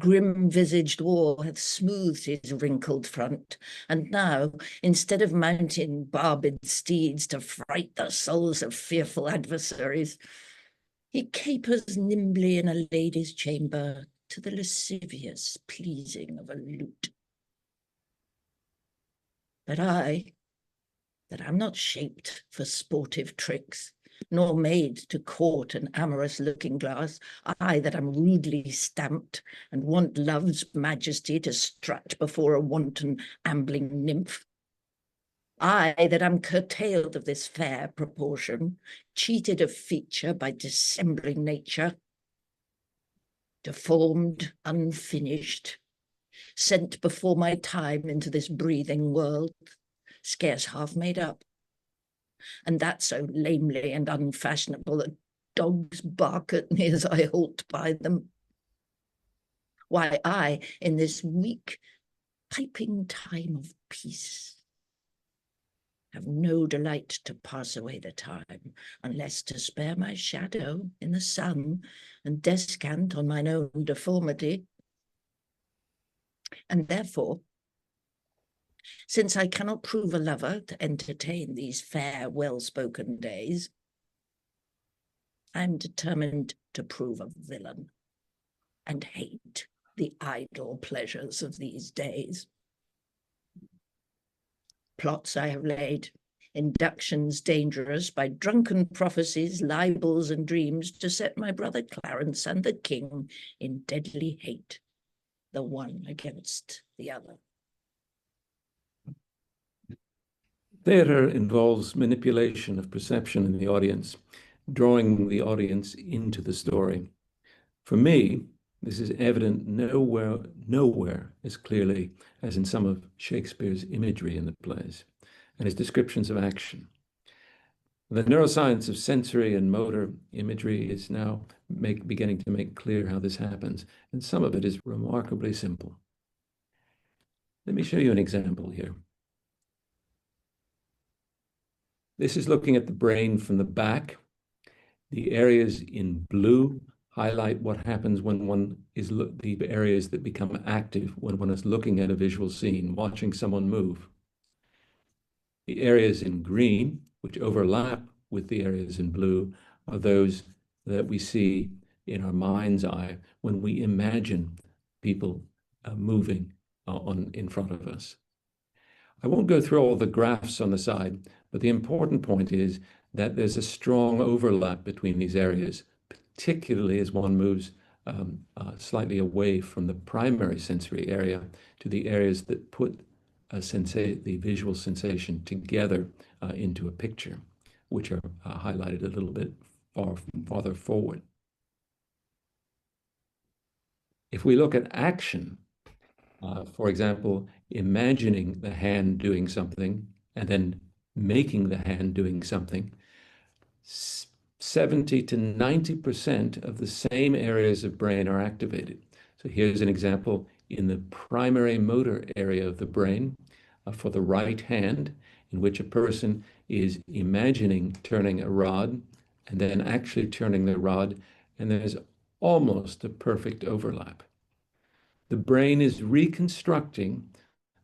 Grim-visaged war hath smoothed his wrinkled front, and now, instead of mounting barbed steeds to fright the souls of fearful adversaries, He capers nimbly in a lady's chamber to the lascivious pleasing of a lute. But I, that am not shaped for sportive tricks, nor made to court an amorous looking-glass, I that am rudely stamped, and want love's majesty to strut before a wanton ambling nymph, I that am curtailed of this fair proportion, cheated of feature by dissembling nature, deformed, unfinished, sent before my time into this breathing world, scarce half made up, and that so lamely and unfashionable that dogs bark at me as I halt by them. Why, I, in this weak, piping time of peace, have no delight to pass away the time, unless to spare my shadow in the sun and descant on mine own deformity. And therefore, since I cannot prove a lover to entertain these fair, well-spoken days, I am determined to prove a villain and hate the idle pleasures of these days. Plots I have laid, inductions dangerous, by drunken prophecies, libels, and dreams, to set my brother Clarence and the king in deadly hate, the one against the other. Theatre involves manipulation of perception in the audience, drawing the audience into the story. For me, this is evident nowhere as clearly as in some of Shakespeare's imagery in the plays and his descriptions of action. The neuroscience of sensory and motor imagery is now beginning to make clear how this happens, and some of it is remarkably simple. Let me show you an example here. This is looking at the brain from the back. The areas in blue highlight what happens when one is the areas that become active when one is looking at a visual scene, watching someone move. The areas in green, which overlap with the areas in blue, are those that we see in our mind's eye when we imagine people moving in front of us. I won't go through all the graphs on the side, but the important point is that there's a strong overlap between these areas, particularly as one moves slightly away from the primary sensory area to the areas that put the visual sensation together into a picture, which are highlighted a little bit farther forward. If we look at action, for example, imagining the hand doing something and then making the hand doing something, 70 to 90% of the same areas of brain are activated. So here's an example in the primary motor area of the brain for the right hand, in which a person is imagining turning a rod and then actually turning the rod, and there's almost a perfect overlap. The brain is reconstructing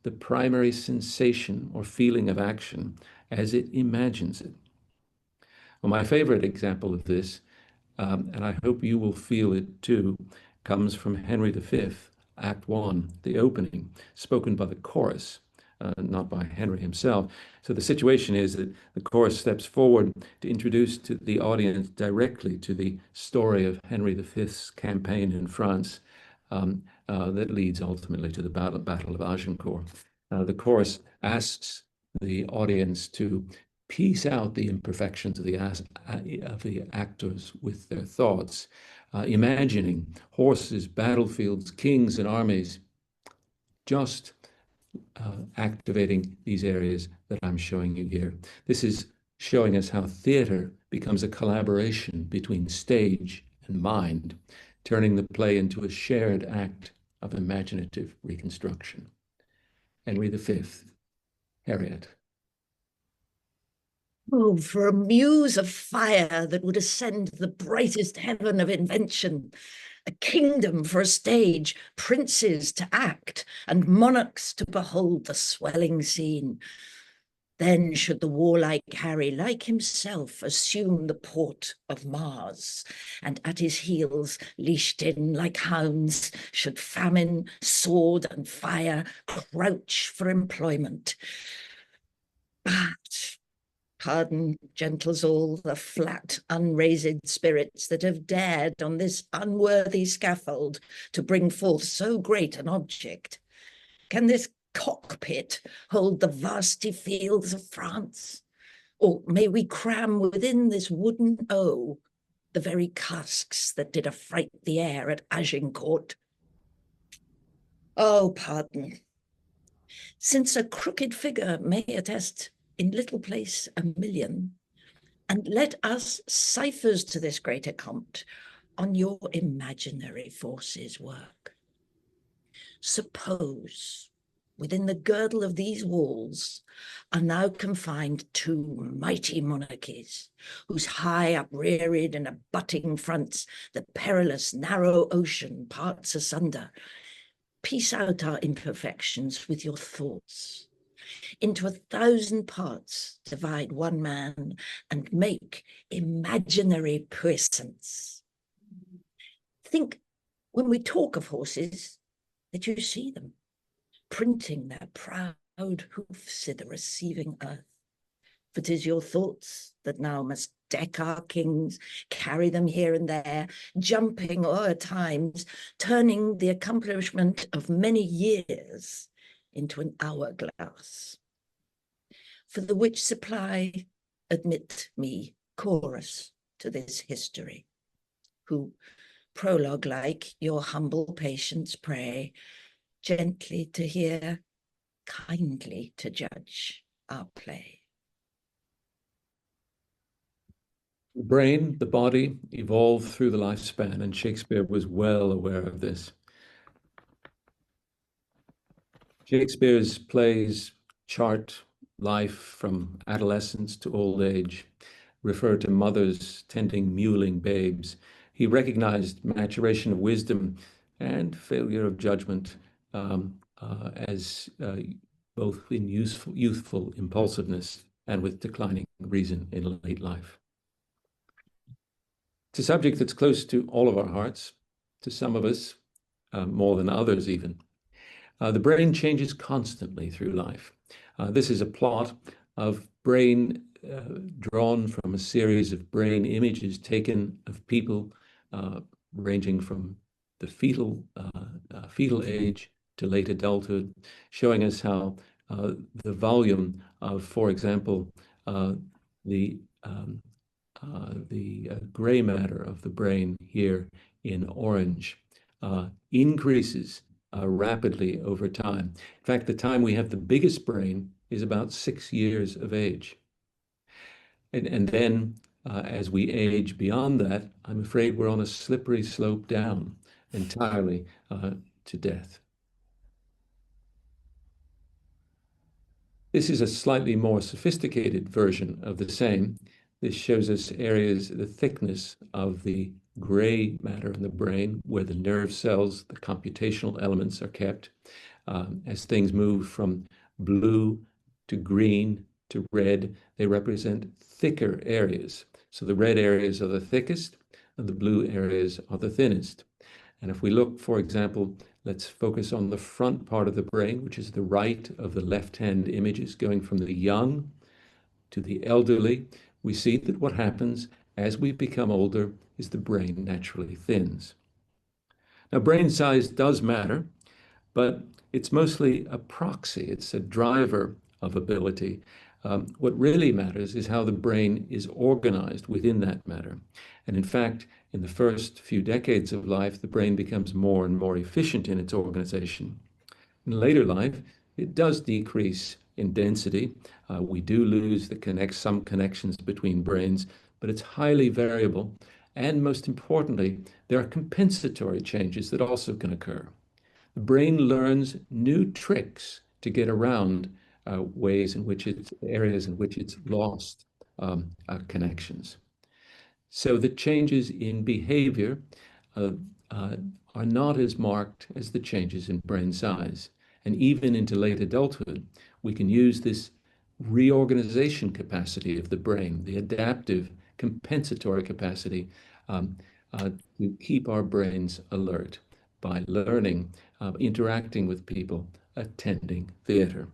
the primary sensation or feeling of action as it imagines it. Well, my favorite example of this, and I hope you will feel it too, comes from Henry V, Act 1, the opening, spoken by the chorus, not by Henry himself. So the situation is that the chorus steps forward to introduce to the audience directly to the story of Henry V's campaign in France that leads ultimately to the Battle of Agincourt. The chorus asks the audience to piece out the imperfections of the actors with their thoughts, imagining horses, battlefields, kings, and armies, just activating these areas that I'm showing you here. This is showing us how theater becomes a collaboration between stage and mind, turning the play into a shared act of imaginative reconstruction. Henry V, Harriet. Oh, for a muse of fire that would ascend the brightest heaven of invention, a kingdom for a stage, princes to act, and monarchs to behold the swelling scene. Then should the warlike Harry, like himself, assume the port of Mars, and at his heels, leashed in like hounds, should famine, sword, and fire crouch for employment. But pardon, gentles all, the flat, unraised spirits that have dared on this unworthy scaffold to bring forth so great an object. Can this cockpit hold the vasty fields of France? Or may we cram within this wooden O the very casques that did affright the air at Agincourt? Oh, pardon. Since a crooked figure may attest in little place 1,000,000, and let us ciphers to this great account on your imaginary forces work. Suppose within the girdle of these walls are now confined 2 mighty monarchies, whose high upreared and abutting fronts the perilous narrow ocean parts asunder. Piece out our imperfections with your thoughts. Into 1,000 parts divide one man and make imaginary puissance. Think, when we talk of horses, that you see them, printing their proud hoofs i' the receiving earth. For 'tis your thoughts that now must deck our kings, carry them here and there, jumping o'er times, turning the accomplishment of many years into an hourglass. For the which supply, admit me chorus to this history, who, prologue like, your humble patience pray, gently to hear, kindly to judge our play. The brain, the body, evolved through the lifespan, and Shakespeare was well aware of this. Shakespeare's plays chart life from adolescence to old age, refer to mothers tending mewling babes. He recognized maturation of wisdom and failure of judgment as both in youthful impulsiveness and with declining reason in late life. It's a subject that's close to all of our hearts, to some of us more than others even. The brain changes constantly through life. This is a plot of brain drawn from a series of brain images taken of people ranging from the fetal age to late adulthood, showing us how the volume of, for example, the gray matter of the brain here in orange increases rapidly over time. In fact, the time we have the biggest brain is about 6 years of age. And then as we age beyond that, I'm afraid we're on a slippery slope down entirely to death. This is a slightly more sophisticated version of the same. This shows us areas, the thickness of the gray matter in the brain, where the nerve cells, the computational elements are kept. As things move from blue to green to red, they represent thicker areas. So the red areas are the thickest, and the blue areas are the thinnest. And if we look, for example, let's focus on the front part of the brain, which is the right of the left-hand images, going from the young to the elderly. We see that what happens as we become older is the brain naturally thins. Now, brain size does matter, but it's mostly a proxy. It's a driver of ability. What really matters is how the brain is organized within that matter. And in fact, in the first few decades of life, the brain becomes more and more efficient in its organization. In later life, it does decrease in density. We do lose some connections between brains, but it's highly variable. And most importantly, there are compensatory changes that also can occur. The brain learns new tricks to get around areas in which it's lost connections. So the changes in behavior are not as marked as the changes in brain size. And even into late adulthood, we can use this reorganization capacity of the brain, the adaptive compensatory capacity to keep our brains alert by learning, interacting with people, attending theater.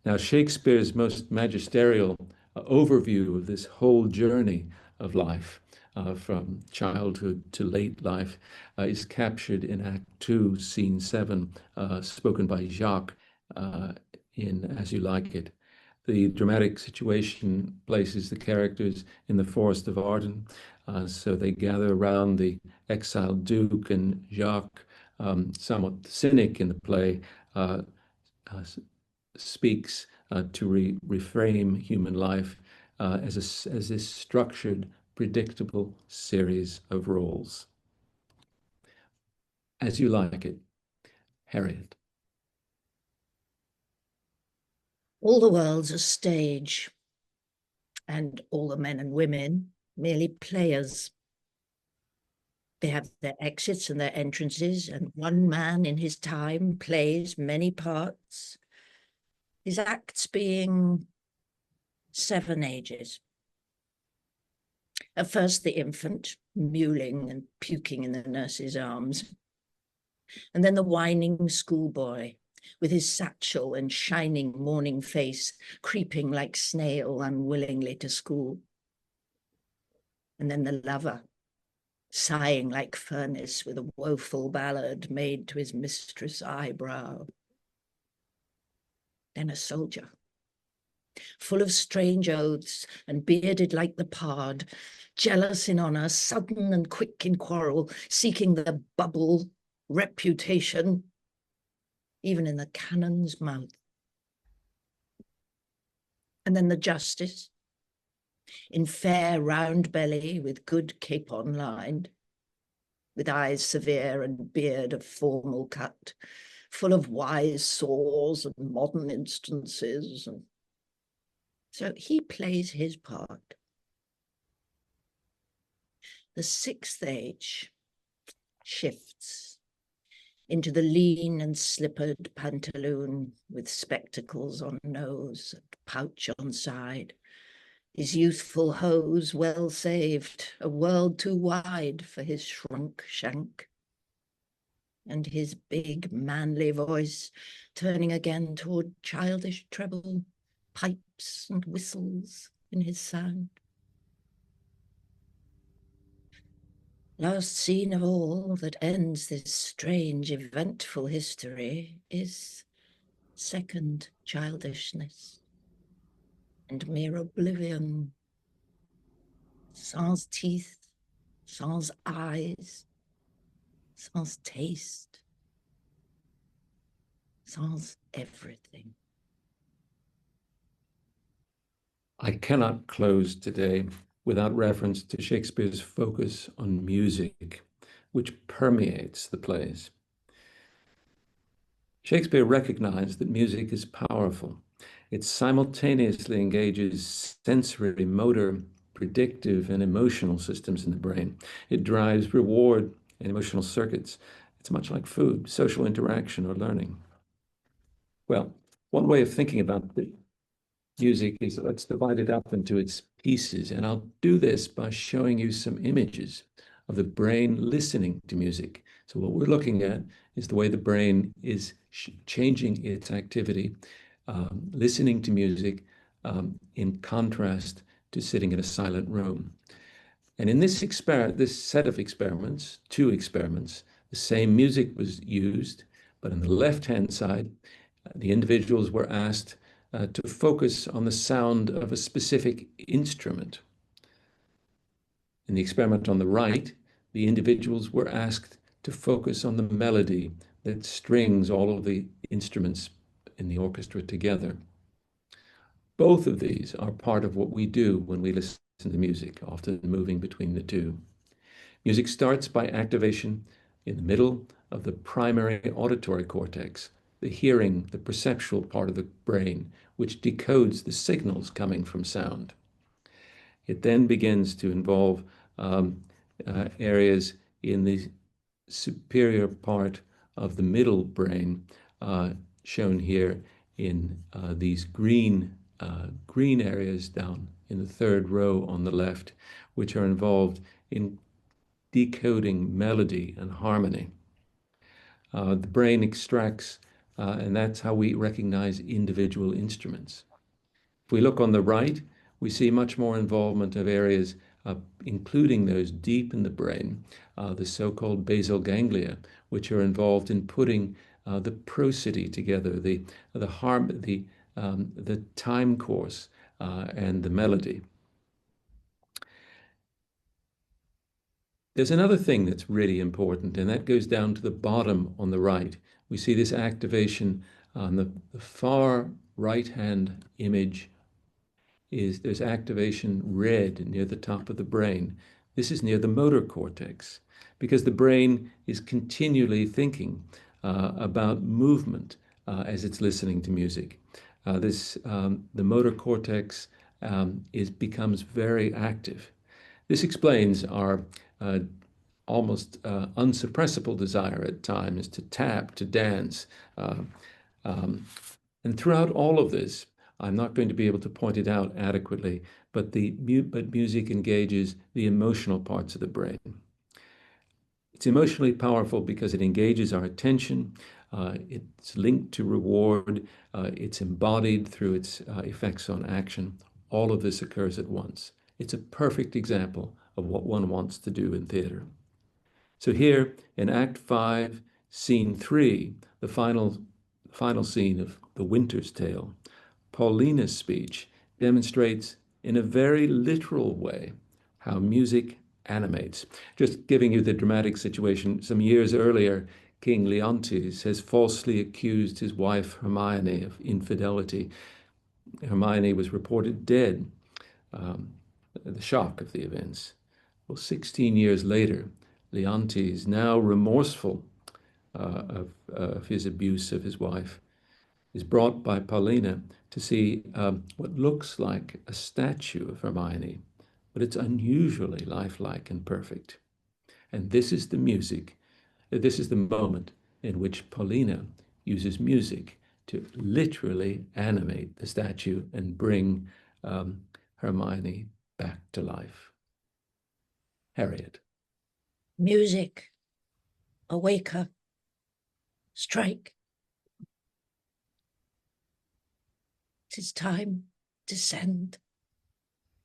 Now, Shakespeare's most magisterial overview of this whole journey of life, from childhood to late life, is captured in Act 2, Scene 7, spoken by Jacques in As You Like It. The dramatic situation places the characters in the forest of Arden. So they gather around the exiled Duke, and Jacques, somewhat cynic in the play, speaks to reframe human life as this structured, predictable series of roles. As You Like It, Harriet. All the world's a stage, and all the men and women merely players. They have their exits and their entrances, and one man in his time plays many parts, his acts being 7 ages. At first, the infant, mewling and puking in the nurse's arms, and then the whining schoolboy, with his satchel and shining morning face, creeping like snail unwillingly to school. And then the lover, sighing like furnace with a woeful ballad made to his mistress' eyebrow. Then a soldier, full of strange oaths and bearded like the pard, jealous in honour, sudden and quick in quarrel, seeking the bubble reputation, even in the cannon's mouth. And then the justice, in fair round belly with good capon lined, with eyes severe and beard of formal cut, full of wise saws and modern instances. And so he plays his part. The 6th age shifts into the lean and slippered pantaloon with spectacles on nose and pouch on side, his youthful hose well saved, a world too wide for his shrunk shank, and his big manly voice turning again toward childish treble, pipes and whistles in his sound. Last scene of all that ends this strange, eventful history is second childishness and mere oblivion, sans teeth, sans eyes, sans taste, sans everything. I cannot close today without reference to Shakespeare's focus on music, which permeates the plays. Shakespeare recognized that music is powerful. It simultaneously engages sensory, motor, predictive, and emotional systems in the brain. It drives reward and emotional circuits. It's much like food, social interaction, or learning. Well, one way of thinking about the music is, let's divide it up into its pieces. And I'll do this by showing you some images of the brain listening to music. So what we're looking at is the way the brain is changing its activity, listening to music, in contrast to sitting in a silent room. And in this set of experiments, 2 experiments, the same music was used, but on the left-hand side, the individuals were asked to focus on the sound of a specific instrument. In the experiment on the right, the individuals were asked to focus on the melody that strings all of the instruments in the orchestra together. Both of these are part of what we do when we listen to music, often moving between the 2. Music starts by activation in the middle of the primary auditory cortex, the hearing, the perceptual part of the brain, which decodes the signals coming from sound. It then begins to involve areas in the superior part of the middle brain, shown here in these green green areas down in the third row on the left, which are involved in decoding melody and harmony. The brain extracts, and that's how we recognize individual instruments. If we look on the right, we see much more involvement of areas, including those deep in the brain, the so-called basal ganglia, which are involved in putting the prosody together, the time course and the melody. There's another thing that's really important, and that goes down to the bottom on the right. We see this activation on the far right-hand image. There's activation red near the top of the brain. This is near the motor cortex, because the brain is continually thinking about movement as it's listening to music. The motor cortex becomes very active. This explains our almost unsuppressible desire at times to tap, to dance. And throughout all of this, I'm not going to be able to point it out adequately, but music engages the emotional parts of the brain. It's emotionally powerful because it engages our attention. It's linked to reward. It's embodied through its effects on action. All of this occurs at once. It's a perfect example of what one wants to do in theater. So here in Act 5, Scene 3, the final scene of The Winter's Tale, Paulina's speech demonstrates in a very literal way how music animates. Just giving you the dramatic situation, some years earlier, King Leontes has falsely accused his wife Hermione of infidelity. Hermione was reported dead. The shock of the events. Well, 16 years later, Leontes, now remorseful of his abuse of his wife, is brought by Paulina to see what looks like a statue of Hermione, but it's unusually lifelike and perfect. And this is the moment in which Paulina uses music to literally animate the statue and bring Hermione back to life. Harriet. Music, awake her, strike. 'Tis time, descend,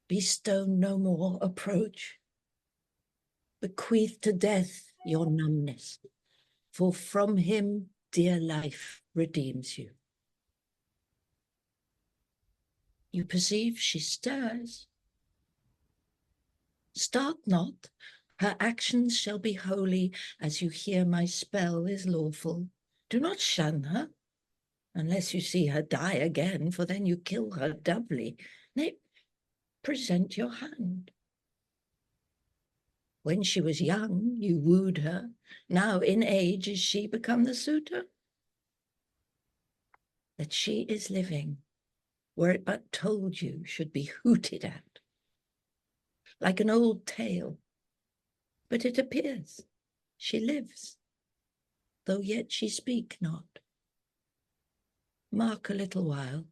be stone no more, approach. Bequeath to death your numbness, for from him dear life redeems you. You perceive she stirs. Start not, her actions shall be holy, as you hear my spell is lawful. Do not shun her, unless you see her die again, for then you kill her doubly. Nay, present your hand. When she was young, you wooed her. Now in age is she become the suitor? That she is living, were it but told you, should be hooted at, like an old tale. But it appears she lives, though yet she speak not. Mark a little while.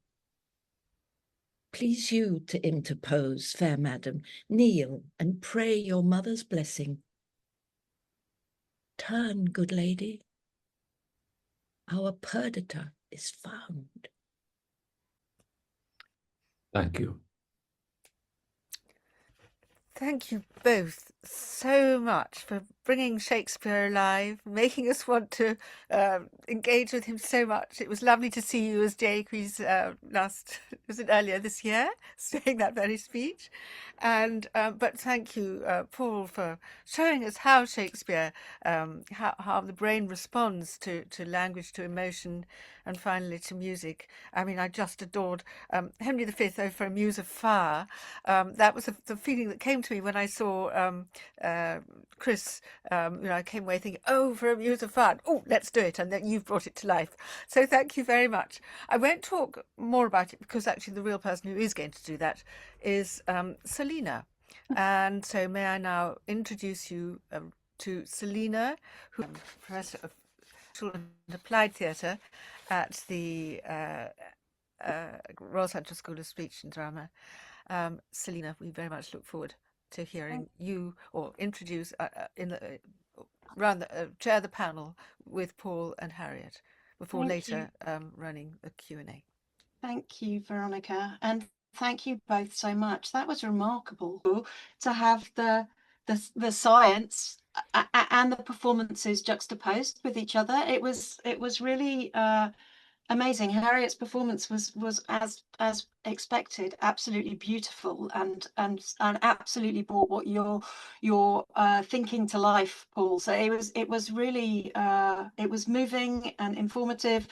Please you to interpose, fair madam, kneel and pray your mother's blessing. Turn, good lady. Our perdita is found. Thank you. Thank you both so much for bringing Shakespeare alive, making us want to engage with him so much. It was lovely to see you as Jake, who's was it earlier this year, saying that very speech. And but thank you, Paul, for showing us how Shakespeare, how the brain responds to language, to emotion, and finally to music. I mean, I just adored Henry V, oh, for a muse of fire. That was the feeling that came to me when I saw Chris. I came away thinking, oh, for a muse of fire, oh, let's do it, and then you've brought it to life. So thank you very much. I won't talk more about it because actually the real person who is going to do that is Selina. And so may I now introduce you to Selina, who is Professor of Social and Applied Theatre at the Royal Central School of Speech and Drama. Selina, we very much look forward to hearing you or introduce chair the panel with Paul and Harriet before later running a Q&A. Thank you, Veronica, and thank you both so much. That was remarkable to have the science and the performances juxtaposed with each other. It was really amazing. Harriet's performance was as expected, absolutely beautiful, and absolutely brought what you're thinking to life, Paul. So it was really it was moving and informative.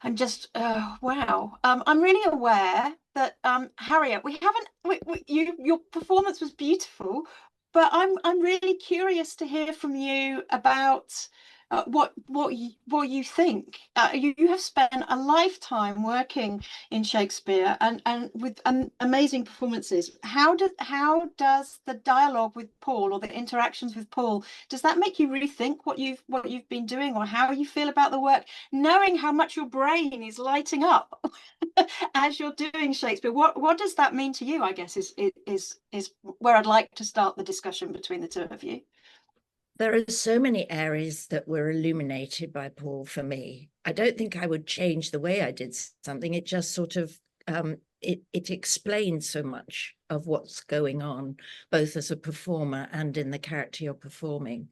And just wow. I'm really aware that Harriet, your performance was beautiful, but I'm really curious to hear from you about what you think. You have spent a lifetime working in Shakespeare and with amazing performances. How does the dialogue with Paul, or the interactions with Paul, does that make you rethink what you've been doing, or how you feel about the work, knowing how much your brain is lighting up as you're doing Shakespeare? What does that mean to you, I guess, is where I'd like to start the discussion between the two of you. There are so many areas that were illuminated by Paul for me. I don't think I would change the way I did something. It just sort of, it explains so much of what's going on, both as a performer and in the character you're performing.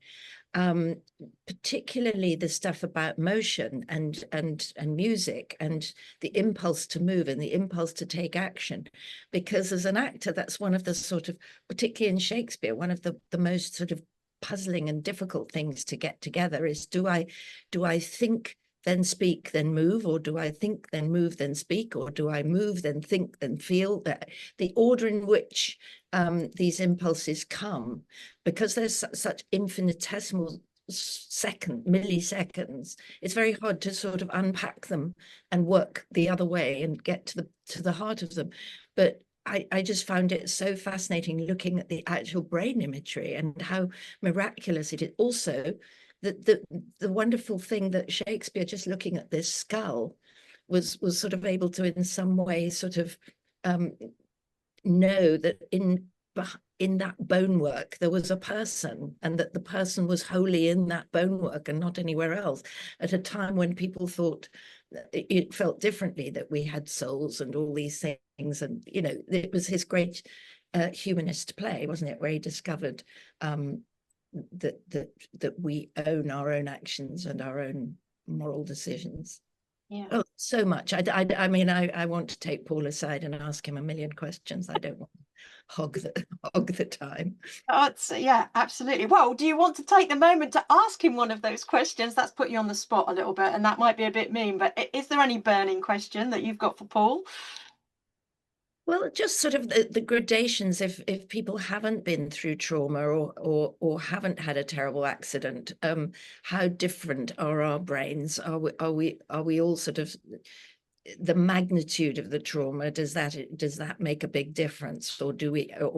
Particularly the stuff about motion and music and the impulse to move and the impulse to take action, because as an actor, that's one of the sort of, particularly in Shakespeare, one of the most sort of puzzling and difficult things to get together is, do I think then speak then move, or do I think then move then speak, or do I move then think then feel? That the order in which these impulses come, because there's such infinitesimal milliseconds, it's very hard to sort of unpack them and work the other way and get to the heart of them. But I just found it so fascinating looking at the actual brain imagery and how miraculous it is. Also, the wonderful thing that Shakespeare, just looking at this skull, was sort of able to in some way sort of know that in that bonework there was a person, and that the person was wholly in that bonework and not anywhere else, at a time when people thought it felt differently, that we had souls and all these things. And you know, it was his great humanist play, wasn't it, where he discovered that we own our own actions and our own moral decisions. Yeah. Oh, so much. I mean, I want to take Paul aside and ask him a million questions. I don't want to hog the time. Oh, yeah, absolutely. Well, do you want to take the moment to ask him one of those questions? That's put you on the spot a little bit, and that might be a bit mean, but is there any burning question that you've got for Paul? Well, just sort of the gradations, if people haven't been through trauma or haven't had a terrible accident, how different are our brains? Are we all sort of, the magnitude of the trauma, does that make a big difference? Or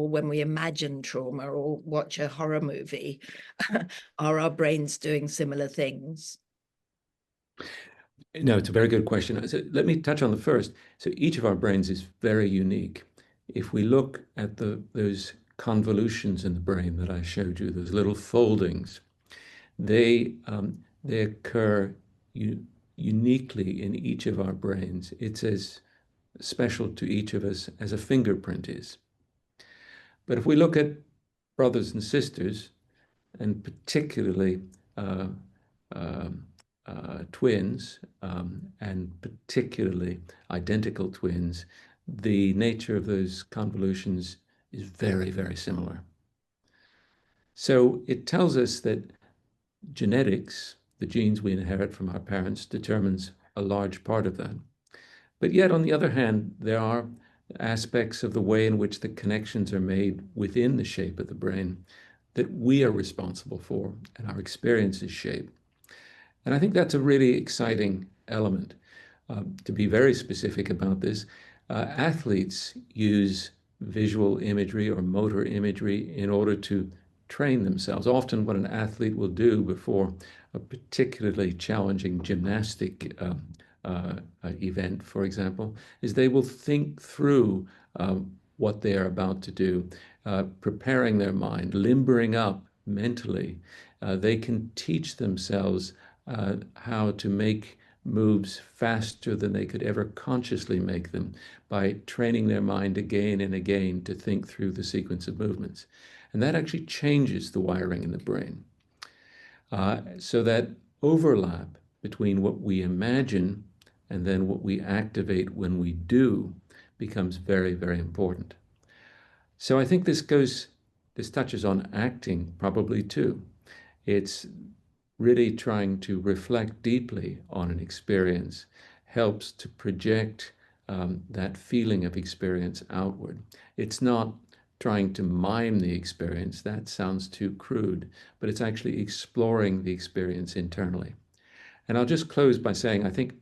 when we imagine trauma or watch a horror movie, are our brains doing similar things? No, it's a very good question. So let me touch on the first. So each of our brains is very unique. If we look at those convolutions in the brain that I showed you, those little foldings, they occur uniquely in each of our brains. It's as special to each of us as a fingerprint is. But if we look at brothers and sisters, and particularly twins, and particularly identical twins, the nature of those convolutions is very, very similar. So it tells us that genetics, the genes we inherit from our parents, determines a large part of that. But yet, on the other hand, there are aspects of the way in which the connections are made within the shape of the brain that we are responsible for, and our experiences shape. And I think that's a really exciting element. To be very specific about this, athletes use visual imagery or motor imagery in order to train themselves. Often what an athlete will do before a particularly challenging gymnastic event, for example, is they will think through what they are about to do, preparing their mind, limbering up mentally. They can teach themselves how to make moves faster than they could ever consciously make them by training their mind again and again to think through the sequence of movements. And that actually changes the wiring in the brain. So that overlap between what we imagine and then what we activate when we do becomes very, very important. So I think this touches on acting probably too. It's really trying to reflect deeply on an experience helps to project that feeling of experience outward. It's not trying to mime the experience. That sounds too crude, but it's actually exploring the experience internally. And I'll just close by saying, I think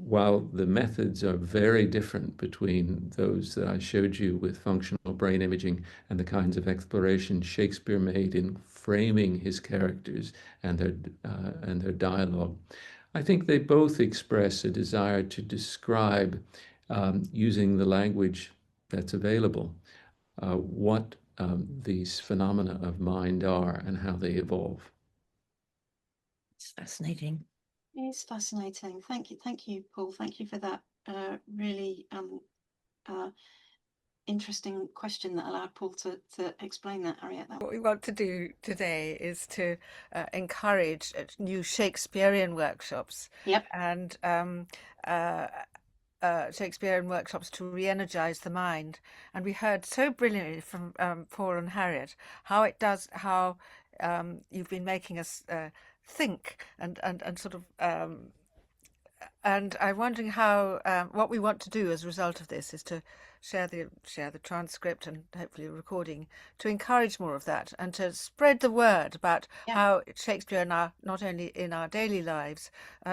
while the methods are very different between those that I showed you with functional brain imaging and the kinds of exploration Shakespeare made in framing his characters and their dialogue, I think they both express a desire to describe, using the language that's available, what these phenomena of mind are and how they evolve. It's fascinating. It's fascinating. Thank you, Paul. Thank you for that really interesting question that allowed Paul to explain that, Harriet. What we want to do today is to encourage new Shakespearean workshops. Yep. And Shakespearean workshops to re-energize the mind. And we heard so brilliantly from Paul and Harriet how you've been making us think and sort of and I'm wondering how what we want to do as a result of this is to share the transcript and hopefully a recording to encourage more of that and to spread the word about how Shakespeare not only in our daily lives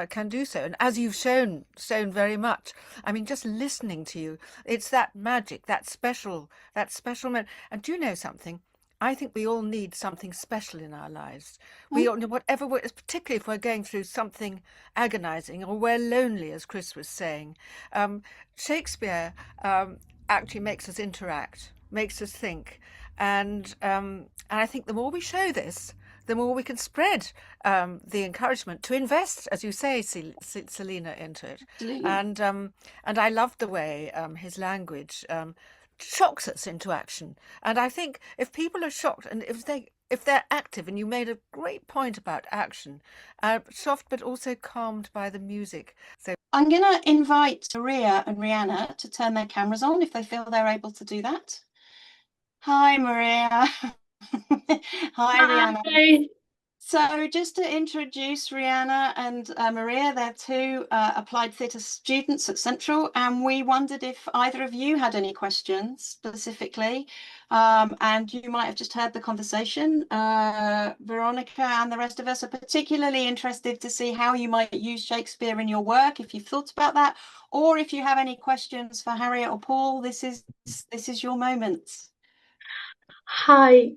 can do so. And as you've shown very much, I mean, just listening to you, it's that magic, that special moment. And do you know something? I think we all need something special in our lives. We all, whatever, particularly if we're going through something agonizing or we're lonely, as Chris was saying. Shakespeare actually makes us interact, makes us think. And I think the more we show this, the more we can spread the encouragement to invest, as you say, Selina, into it. Absolutely. And I loved the way his language shocks us into action. And I think if people are shocked and if they're active, and you made a great point about action, soft but also calmed by the music. So I'm going to invite Maria and Rihanna to turn their cameras on if they feel they're able to do that. Hi, Maria. Hi, Rihanna. Hi. So just to introduce Rihanna and Maria, they're two applied theatre students at Central, and we wondered if either of you had any questions specifically, and you might have just heard the conversation. Veronica and the rest of us are particularly interested to see how you might use Shakespeare in your work, if you've thought about that, or if you have any questions for Harriet or Paul, this is your moment. Hi.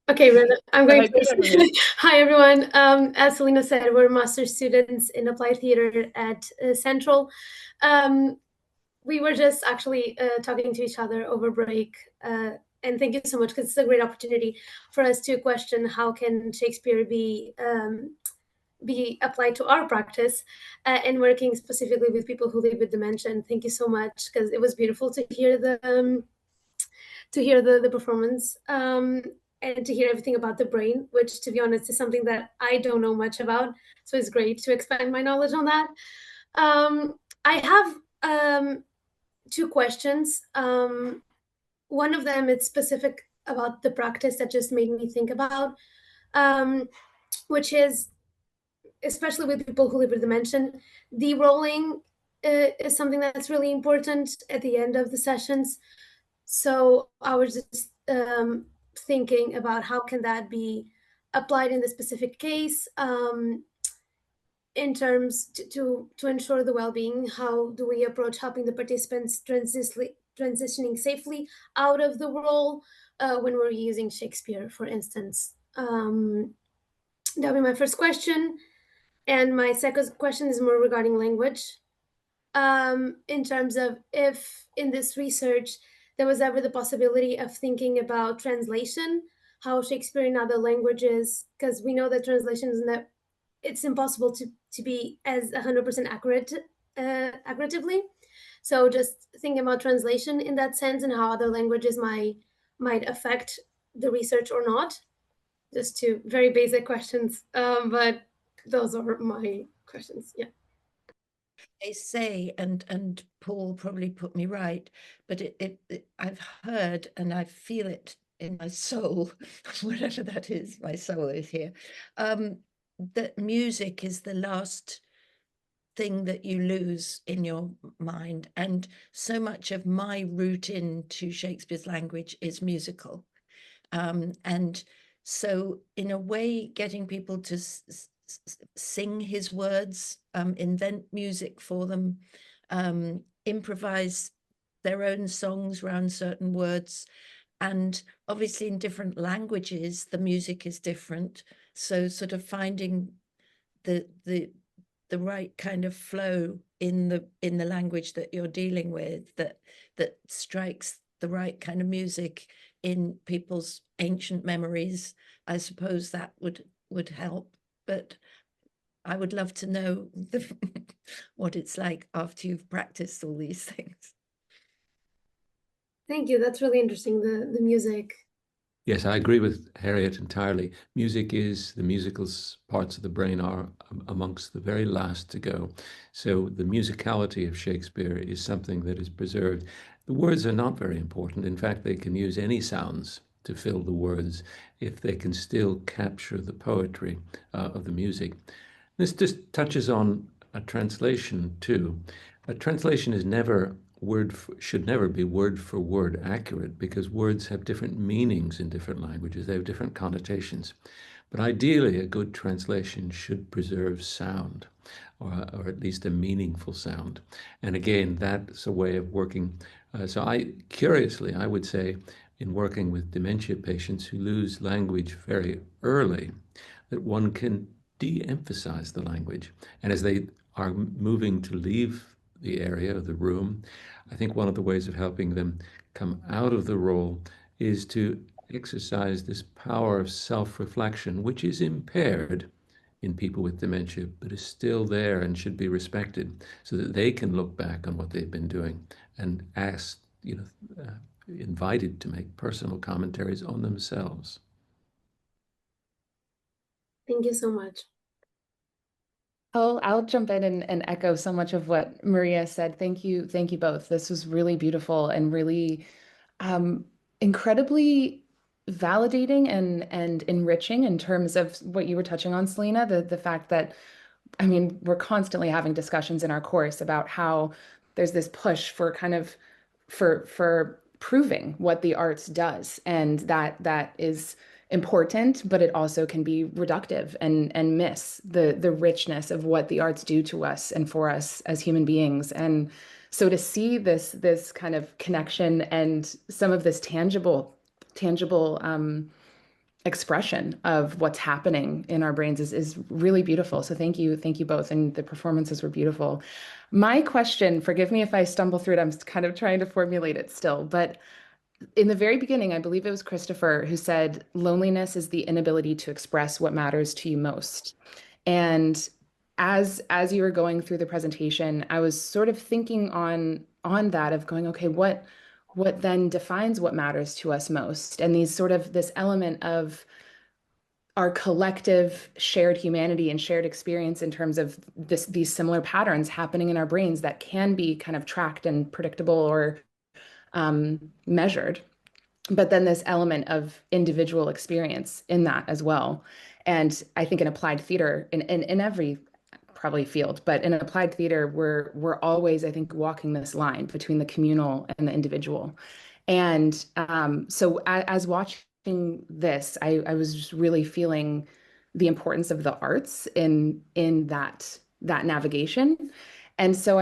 Okay, I'm going to. Hi, everyone. As Selina said, we're master's students in applied theater at Central. We were just actually talking to each other over break. And thank you so much, because it's a great opportunity for us to question how can Shakespeare be applied to our practice and working specifically with people who live with dementia. And thank you so much, because it was beautiful to hear the performance. And to hear everything about the brain, which, to be honest, is something that I don't know much about. So it's great to expand my knowledge on that. I have two questions. One of them is specific about the practice that just made me think about, which is, especially with people who live with dementia, de-rolling is something that's really important at the end of the sessions. So I was just thinking about how can that be applied in the specific case, in terms to ensure the well-being. How do we approach helping the participants transitioning safely out of the role when we're using Shakespeare, for instance? That'll be my first question. And my second question is more regarding language. in terms of if in this research there was ever the possibility of thinking about translation, how Shakespeare in other languages, because we know that translation is that it's impossible to be as 100% accurate accuratively. So just thinking about translation in that sense and how other languages might affect the research or not. Just two very basic questions, but those are my questions. Yeah. They say, and Paul probably put me right, but I've heard and I feel it in my soul, whatever that is, my soul is here, that music is the last thing that you lose in your mind. And so much of my route into Shakespeare's language is musical. And so in a way, getting people to sing his words, invent music for them, improvise their own songs around certain words. And obviously in different languages, the music is different. So sort of finding the right kind of flow in the language that you're dealing with, that strikes the right kind of music in people's ancient memories. I suppose that would help, but I would love to know what it's like after you've practiced all these things. Thank you. That's really interesting, the music. Yes, I agree with Harriet entirely. Music is, the musical parts of the brain are amongst the very last to go. So the musicality of Shakespeare is something that is preserved. The words are not very important. In fact, they can use any sounds to fill the words if they can still capture the poetry of the music. This just touches on a translation too. A translation is never should never be word for word accurate, because words have different meanings in different languages. They have different connotations. But ideally, a good translation should preserve sound, or at least a meaningful sound. And again, that's a way of working. Curiously, I would say, in working with dementia patients who lose language very early, that one can de-emphasize the language. And as they are moving to leave the area of the room, I think one of the ways of helping them come out of the role is to exercise this power of self-reflection, which is impaired in people with dementia, but is still there and should be respected, so that they can look back on what they've been doing and ask, invited to make personal commentaries on themselves. Thank you so much. I'll jump in and echo so much of what Maria said. Thank you both. This was really beautiful and really incredibly validating and enriching in terms of what you were touching on, Selina, the fact that, I mean, we're constantly having discussions in our course about how there's this push for kind of for proving what the arts does, and that is important, but it also can be reductive and miss the richness of what the arts do to us and for us as human beings. And so to see this kind of connection and some of this tangible expression of what's happening in our brains is really beautiful. So thank you both, and the performances were beautiful. My question, forgive me if I stumble through it, I'm kind of trying to formulate it still, but in the very beginning, I believe it was Christopher who said, loneliness is the inability to express what matters to you most. And as you were going through the presentation, I was sort of thinking on that of going, okay, what then defines what matters to us most? And this element of our collective shared humanity and shared experience in terms of these similar patterns happening in our brains that can be kind of tracked and predictable or measured, but then this element of individual experience in that as well. And I think in applied theater, in every probably field, but in applied theater, we're always, I think, walking this line between the communal and the individual. And so as watching this, I was just really feeling the importance of the arts in that navigation. And so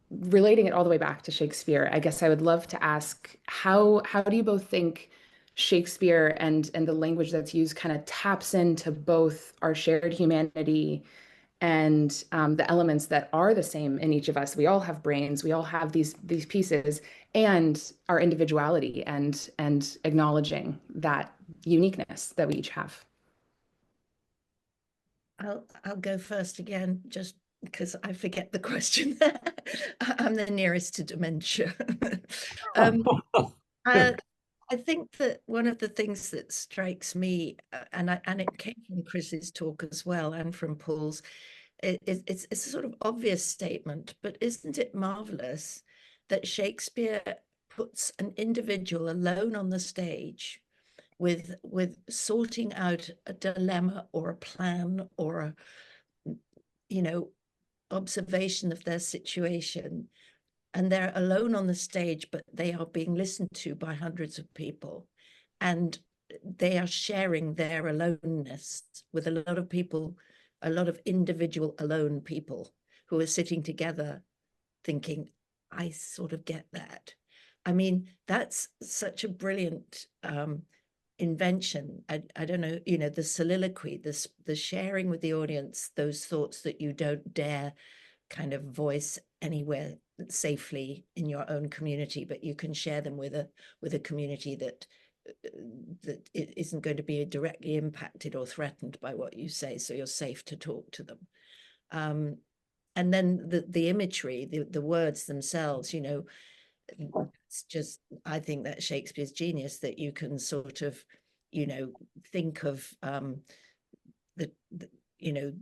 relating it all the way back to Shakespeare, I guess I would love to ask, how do you both think Shakespeare and the language that's used kind of taps into both our shared humanity and the elements that are the same in each of us. We all have brains, we all have these pieces, and our individuality, and acknowledging that uniqueness that we each have. I'll go first again, just because I forget the question. I'm the nearest to dementia. I think that one of the things that strikes me, and it came from Chris's talk as well, and from Paul's, it's a sort of obvious statement, but isn't it marvelous that Shakespeare puts an individual alone on the stage with sorting out a dilemma or a plan or a, you know, observation of their situation, and they're alone on the stage, but they are being listened to by hundreds of people, and they are sharing their aloneness with a lot of people, a lot of individual alone people who are sitting together thinking, I sort of get that. I mean, that's such a brilliant invention. I don't know, you know, the soliloquy, the sharing with the audience, those thoughts that you don't dare kind of voice anywhere safely in your own community, but you can share them with a community that it isn't going to be directly impacted or threatened by what you say, so you're safe to talk to them. And then the imagery, the words themselves, you know, it's just, I think that Shakespeare's genius, that you can sort of, you know, think of the you know,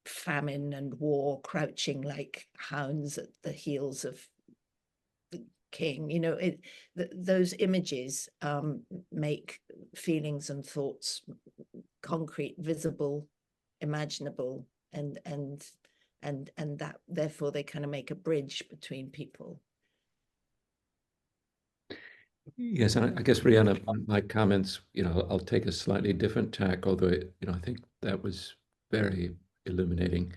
famine and war crouching like hounds at the heels of the king. You know, those images make feelings and thoughts concrete, visible, imaginable, and that therefore they kind of make a bridge between people. Yes, and I guess, Rihanna, my comments, you know, I'll take a slightly different tack, although, you know, I think that was very illuminating.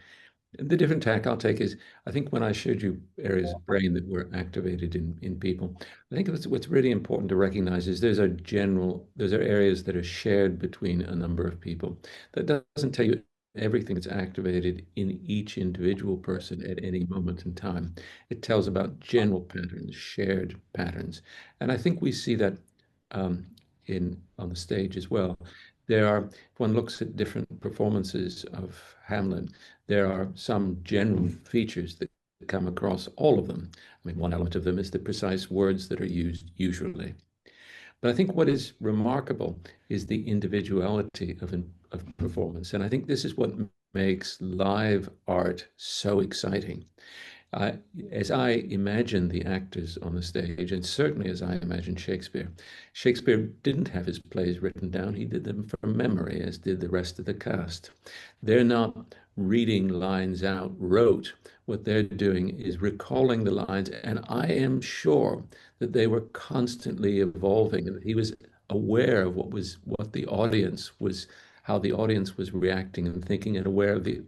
The different tack I'll take is, I think when I showed you areas of brain that were activated in people, I think what's really important to recognize is those are areas that are shared between a number of people. That doesn't tell you everything that's activated in each individual person at any moment in time. It tells about general patterns, shared patterns. And I think we see that on the stage as well. If one looks at different performances of Hamlet, there are some general features that come across all of them. I mean, one element of them is the precise words that are used usually. But I think what is remarkable is the individuality of performance. And I think this is what makes live art so exciting. As I imagine the actors on the stage, and certainly as I imagine Shakespeare, Shakespeare didn't have his plays written down. He did them from memory, as did the rest of the cast. They're not reading lines out rote. What they're doing is recalling the lines, and I am sure that they were constantly evolving, and he was aware of how the audience was reacting and thinking, and aware of the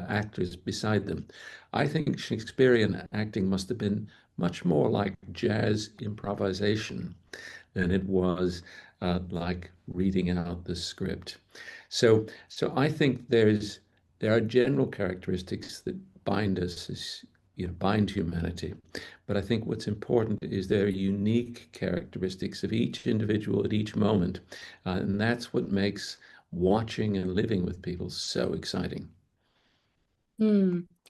actors beside them. I think Shakespearean acting must have been much more like jazz improvisation than it was like reading out the script. So I think there are general characteristics that bind us, as you know, bind humanity. But I think what's important is there are unique characteristics of each individual at each moment, and that's what makes watching and living with people so exciting.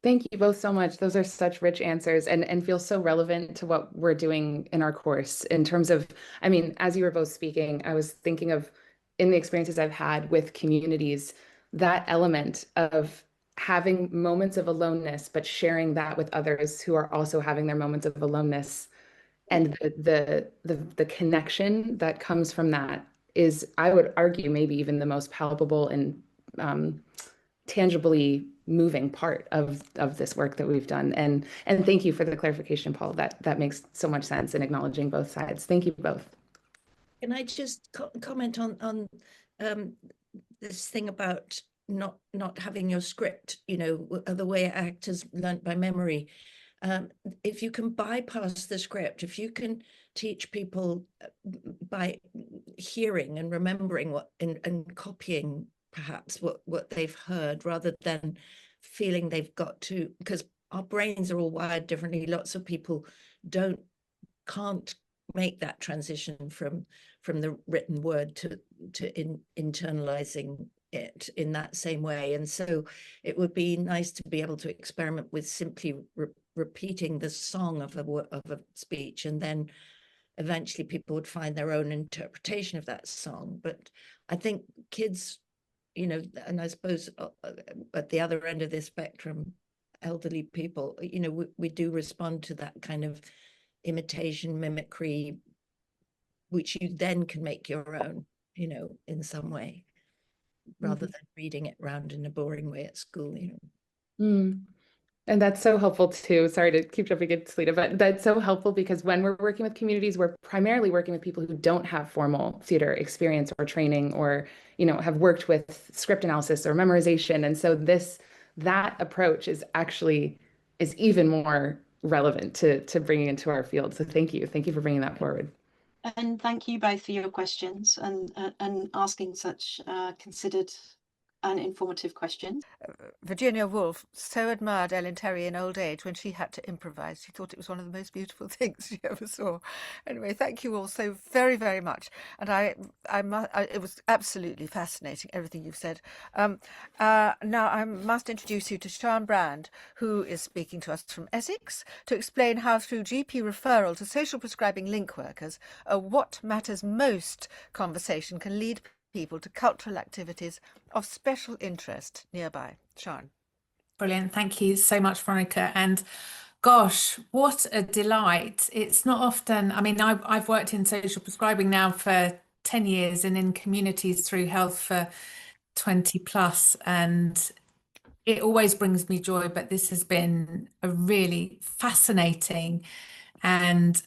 Thank you both so much. Those are such rich answers, and feel so relevant to what we're doing in our course in terms of, I mean, as you were both speaking, I was thinking of, in the experiences I've had with communities, that element of having moments of aloneness, but sharing that with others who are also having their moments of aloneness. And the connection that comes from that is, I would argue, maybe even the most palpable and tangibly moving part of this work that we've done. And thank you for the clarification, Paul. That makes so much sense in acknowledging both sides. Thank you both. Can I just comment on this thing about not having your script, you know, the way actors learnt by memory? If you can bypass the script, if you can teach people by hearing and remembering and copying perhaps what they've heard, rather than feeling they've got to, because our brains are all wired differently. Lots of people can't make that transition from the written word to internalizing it in that same way. And so it would be nice to be able to experiment with simply repeating the song of a speech, and then eventually people would find their own interpretation of that song. But I think kids, you know, and I suppose at the other end of this spectrum, elderly people, you know, we do respond to that kind of imitation, mimicry, which you then can make your own, you know, in some way, rather than reading it round in a boring way at school, you know. And that's so helpful too. Sorry to keep jumping in, Selina, but that's so helpful because when we're working with communities, we're primarily working with people who don't have formal theater experience or training, or, you know, have worked with script analysis or memorization. And so that approach is even more relevant to bringing into our field. So thank you. Thank you for bringing that forward. And thank you both for your questions and asking such considered and informative questions. Virginia Woolf so admired Ellen Terry in old age when she had to improvise. She thought it was one of the most beautiful things she ever saw. Anyway, thank you all so very, very much. And it was absolutely fascinating, everything you've said. Now I must introduce you to Sian Brand, who is speaking to us from Essex, to explain how through GP referral to social prescribing link workers, a what matters most conversation can lead people to cultural activities of special interest nearby. Sian. Brilliant. Thank you so much, Veronica. And gosh, what a delight. It's not often, I mean, I've worked in social prescribing now for 10 years and in communities through health for 20 plus, and it always brings me joy, but this has been a really fascinating and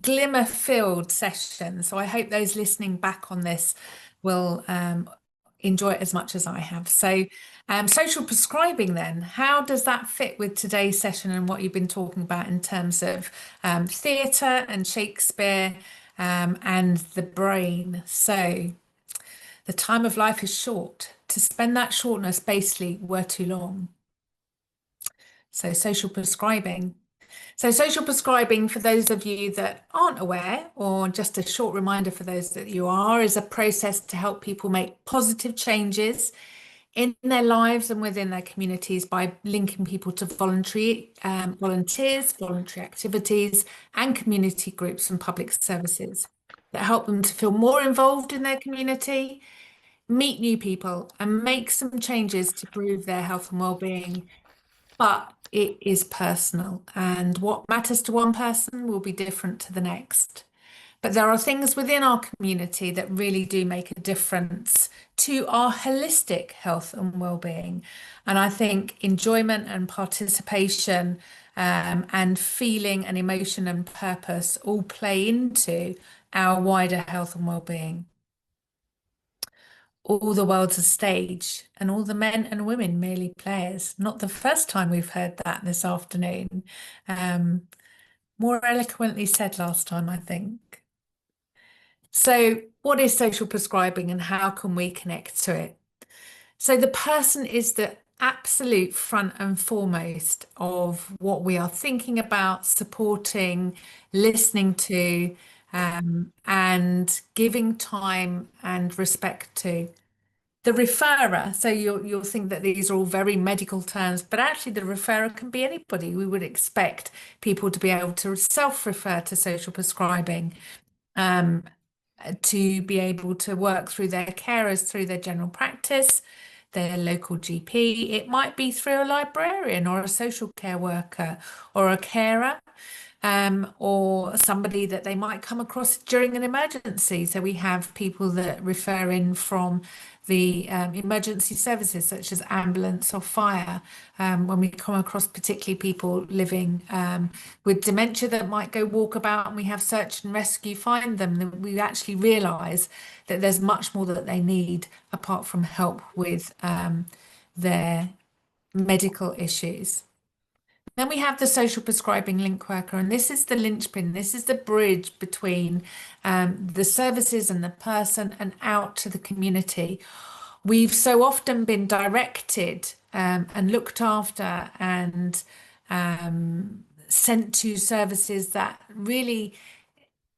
glimmer-filled session. So I hope those listening back on this will enjoy it as much as I have. So social prescribing then, how does that fit with today's session and what you've been talking about in terms of theatre and Shakespeare and the brain? So the time of life is short. To spend that shortness basically were too long. So social prescribing. So social prescribing, for those of you that aren't aware, or just a short reminder for those that you are, is a process to help people make positive changes in their lives and within their communities by linking people to volunteers, voluntary activities, and community groups and public services that help them to feel more involved in their community, meet new people, and make some changes to improve their health and well-being. But it is personal, and what matters to one person will be different to the next. But there are things within our community that really do make a difference to our holistic health and well-being. And I think enjoyment and participation and feeling and emotion and purpose all play into our wider health and well-being. All the world's a stage, and all the men and women merely players. Not the first time we've heard that this afternoon. More eloquently said last time, I think. So what is social prescribing and how can we connect to it? So the person is the absolute front and foremost of what we are thinking about, supporting, listening to, and giving time and respect to. The referrer, so you'll think that these are all very medical terms, but actually the referrer can be anybody. We would expect people to be able to self-refer to social prescribing, to be able to work through their carers, through their general practice, their local GP. It might be through a librarian or a social care worker or a carer, or somebody that they might come across during an emergency. So we have people that refer in from the emergency services such as ambulance or fire, when we come across particularly people living with dementia that might go walkabout and we have search and rescue, find them, then we actually realise that there's much more that they need apart from help with their medical issues. Then we have the social prescribing link worker, and this is the linchpin. This is the bridge between the services and the person and out to the community. We've so often been directed and looked after and sent to services that really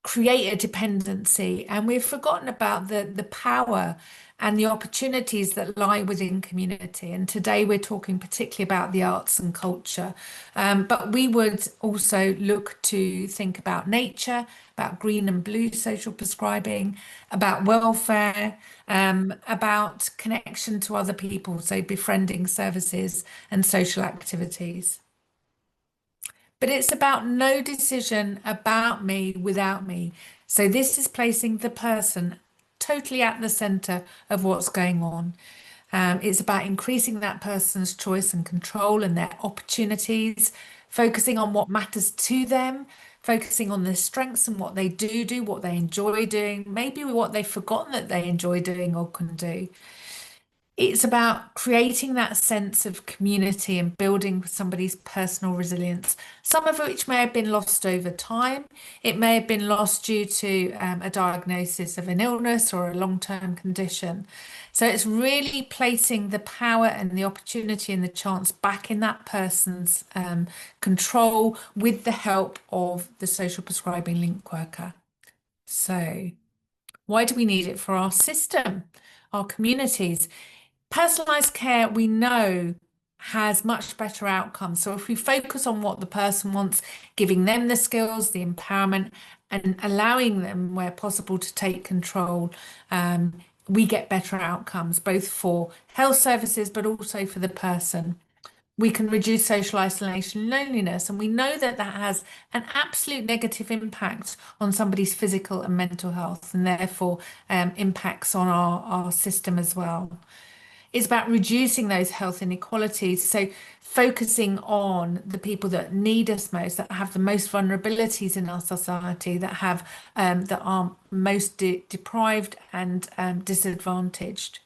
create a dependency, and we've forgotten about the power and the opportunities that lie within community. And today we're talking particularly about the arts and culture, but we would also look to think about nature, about green and blue social prescribing, about welfare, about connection to other people, so befriending services and social activities. But it's about no decision about me without me. So this is placing the person totally at the center of what's going on. It's about increasing that person's choice and control and their opportunities, focusing on what matters to them, focusing on their strengths and what they do, what they enjoy doing, maybe what they've forgotten that they enjoy doing or can do. It's about creating that sense of community and building somebody's personal resilience, some of which may have been lost over time. It may have been lost due to a diagnosis of an illness or a long-term condition. So it's really placing the power and the opportunity and the chance back in that person's control with the help of the social prescribing link worker. So why do we need it for our system, our communities? Personalised care, we know, has much better outcomes. So if we focus on what the person wants, giving them the skills, the empowerment, and allowing them, where possible, to take control, we get better outcomes, both for health services, but also for the person. We can reduce social isolation and loneliness, and we know that that has an absolute negative impact on somebody's physical and mental health, and therefore impacts on our system as well. It's about reducing those health inequalities, so focusing on the people that need us most, that have the most vulnerabilities in our society, that have that are most deprived and disadvantaged.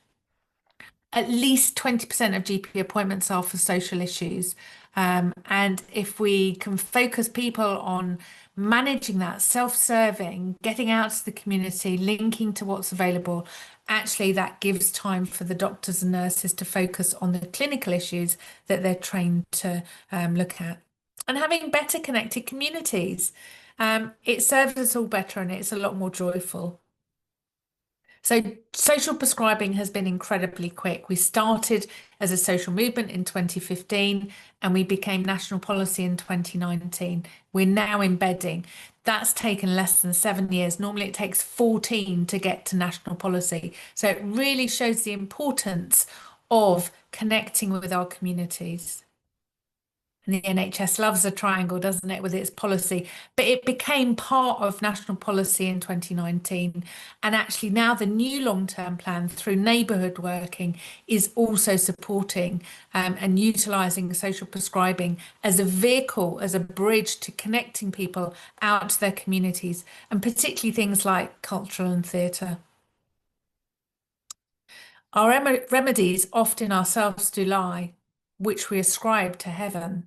At least 20% of GP appointments are for social issues. And if we can focus people on managing that, self-serving, getting out to the community, linking to what's available, actually that gives time for the doctors and nurses to focus on the clinical issues that they're trained to look at. And having better connected communities, it serves us all better and it's a lot more joyful. So social prescribing has been incredibly quick. We started as a social movement in 2015 and we became national policy in 2019. We're now embedding. That's taken less than 7 years. Normally it takes 14 to get to national policy. So it really shows the importance of connecting with our communities. And the NHS loves a triangle, doesn't it, with its policy? But it became part of national policy in 2019. And actually now the new long-term plan through neighbourhood working is also supporting and utilising social prescribing as a vehicle, as a bridge to connecting people out to their communities, and particularly things like cultural and theatre. Our remedies often ourselves do lie, which we ascribe to heaven.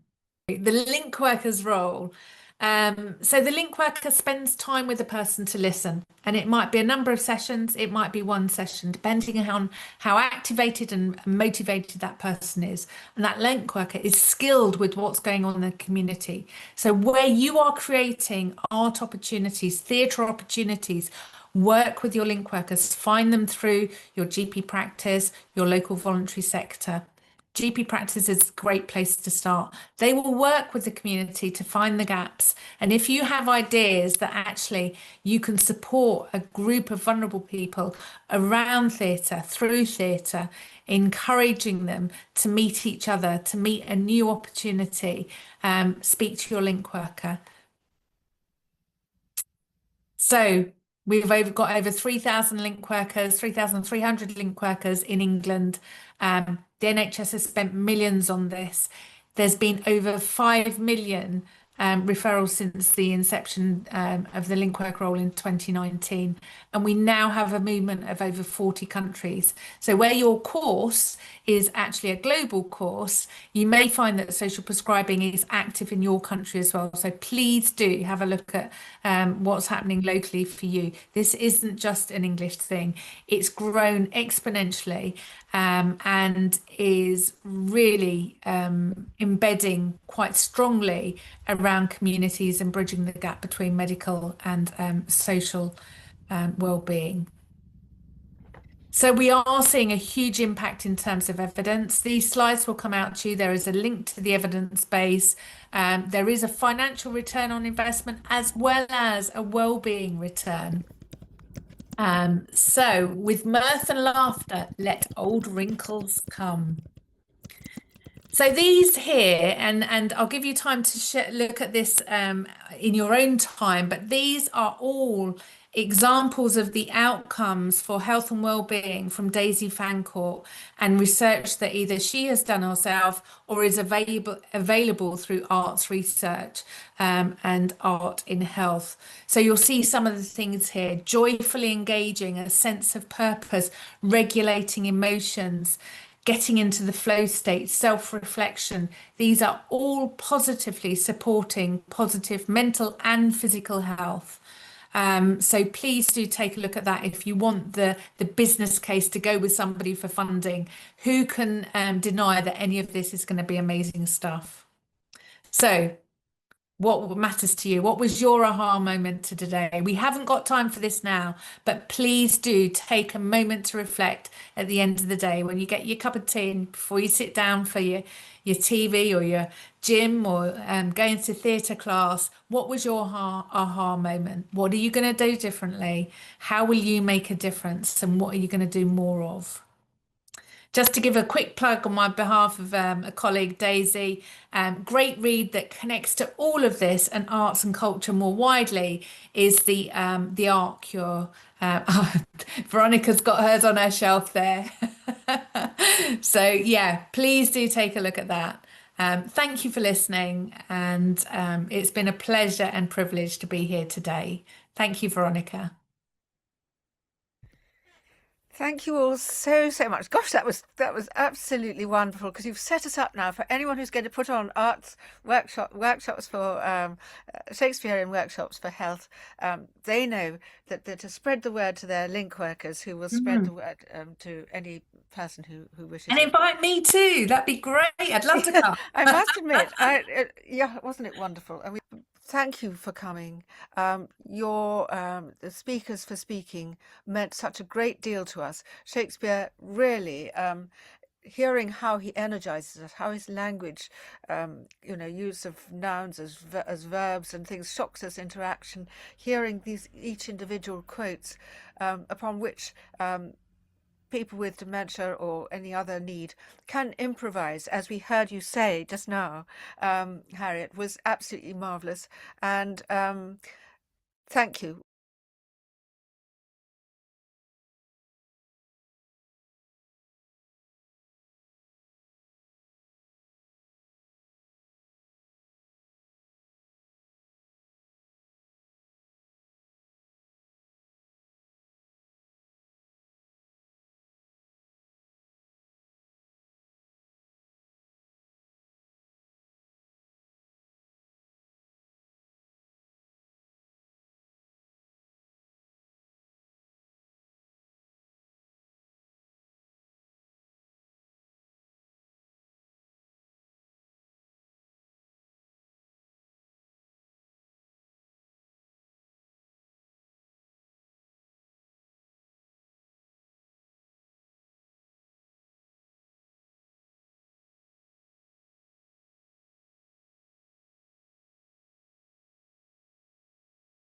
The link worker's role. So the link worker spends time with the person to listen, and it might be a number of sessions, it might be one session, depending on how activated and motivated that person is. And that link worker is skilled with what's going on in the community. So where you are creating art opportunities, theatre opportunities, work with your link workers, find them through your GP practice, your local voluntary sector. GP practice is a great place to start. They will work with the community to find the gaps. And if you have ideas that actually you can support a group of vulnerable people around theatre, through theatre, encouraging them to meet each other, to meet a new opportunity, speak to your link worker. So we've got over 3,000 link workers, 3,300 link workers in England. The NHS has spent millions on this. There's been over 5 million referrals since the inception of the link work role in 2019, and we now have a movement of over 40 countries. So where your course is actually a global course, you may find that social prescribing is active in your country as well. So please do have a look at what's happening locally for you. This isn't just an English thing. It's grown exponentially and is really embedding quite strongly around communities and bridging the gap between medical and social well-being. So we are seeing a huge impact in terms of evidence. These slides will come out to you. There is a link to the evidence base. There is a financial return on investment as well as a well-being return. So with mirth and laughter, let old wrinkles come. So these here, and I'll give you time to look at this in your own time, but these are all examples of the outcomes for health and well-being from Daisy Fancourt and research that either she has done herself or is available through arts research and art in health. So you'll see some of the things here: joyfully engaging, a sense of purpose, regulating emotions, getting into the flow state, self-reflection. These are all positively supporting positive mental and physical health. So please do take a look at that if you want the business case to go with somebody for funding. Who can deny that any of this is going to be amazing stuff? So what matters to you? What was your aha moment to today? We haven't got time for this now, but please do take a moment to reflect at the end of the day when you get your cup of tea and before you sit down for your TV or your gym or going to theatre class. What was your aha moment? What are you going to do differently? How will you make a difference? And what are you going to do more of? Just to give a quick plug on my behalf of a colleague, Daisy, great read that connects to all of this and arts and culture more widely is the Art Cure. Veronica's got hers on her shelf there. So yeah, please do take a look at that. Thank you for listening, and it's been a pleasure and privilege to be here today. Thank you, Veronica. Thank you all so much. Gosh, that was absolutely wonderful, because you've set us up now for anyone who's going to put on arts workshops for Shakespearean workshops for health. They know that to spread the word to their link workers, who will spread the word to any person who wishes. And invite me too. That'd be great. I'd love to come. I must admit, yeah, wasn't it wonderful? And thank you for coming. The speakers for speaking meant such a great deal to us. Shakespeare really, hearing how he energizes us, how his language, use of nouns as verbs and things shocks us into action. Hearing each individual quotes upon which people with dementia or any other need can improvise, as we heard you say just now, Harriet, was absolutely marvelous. And thank you.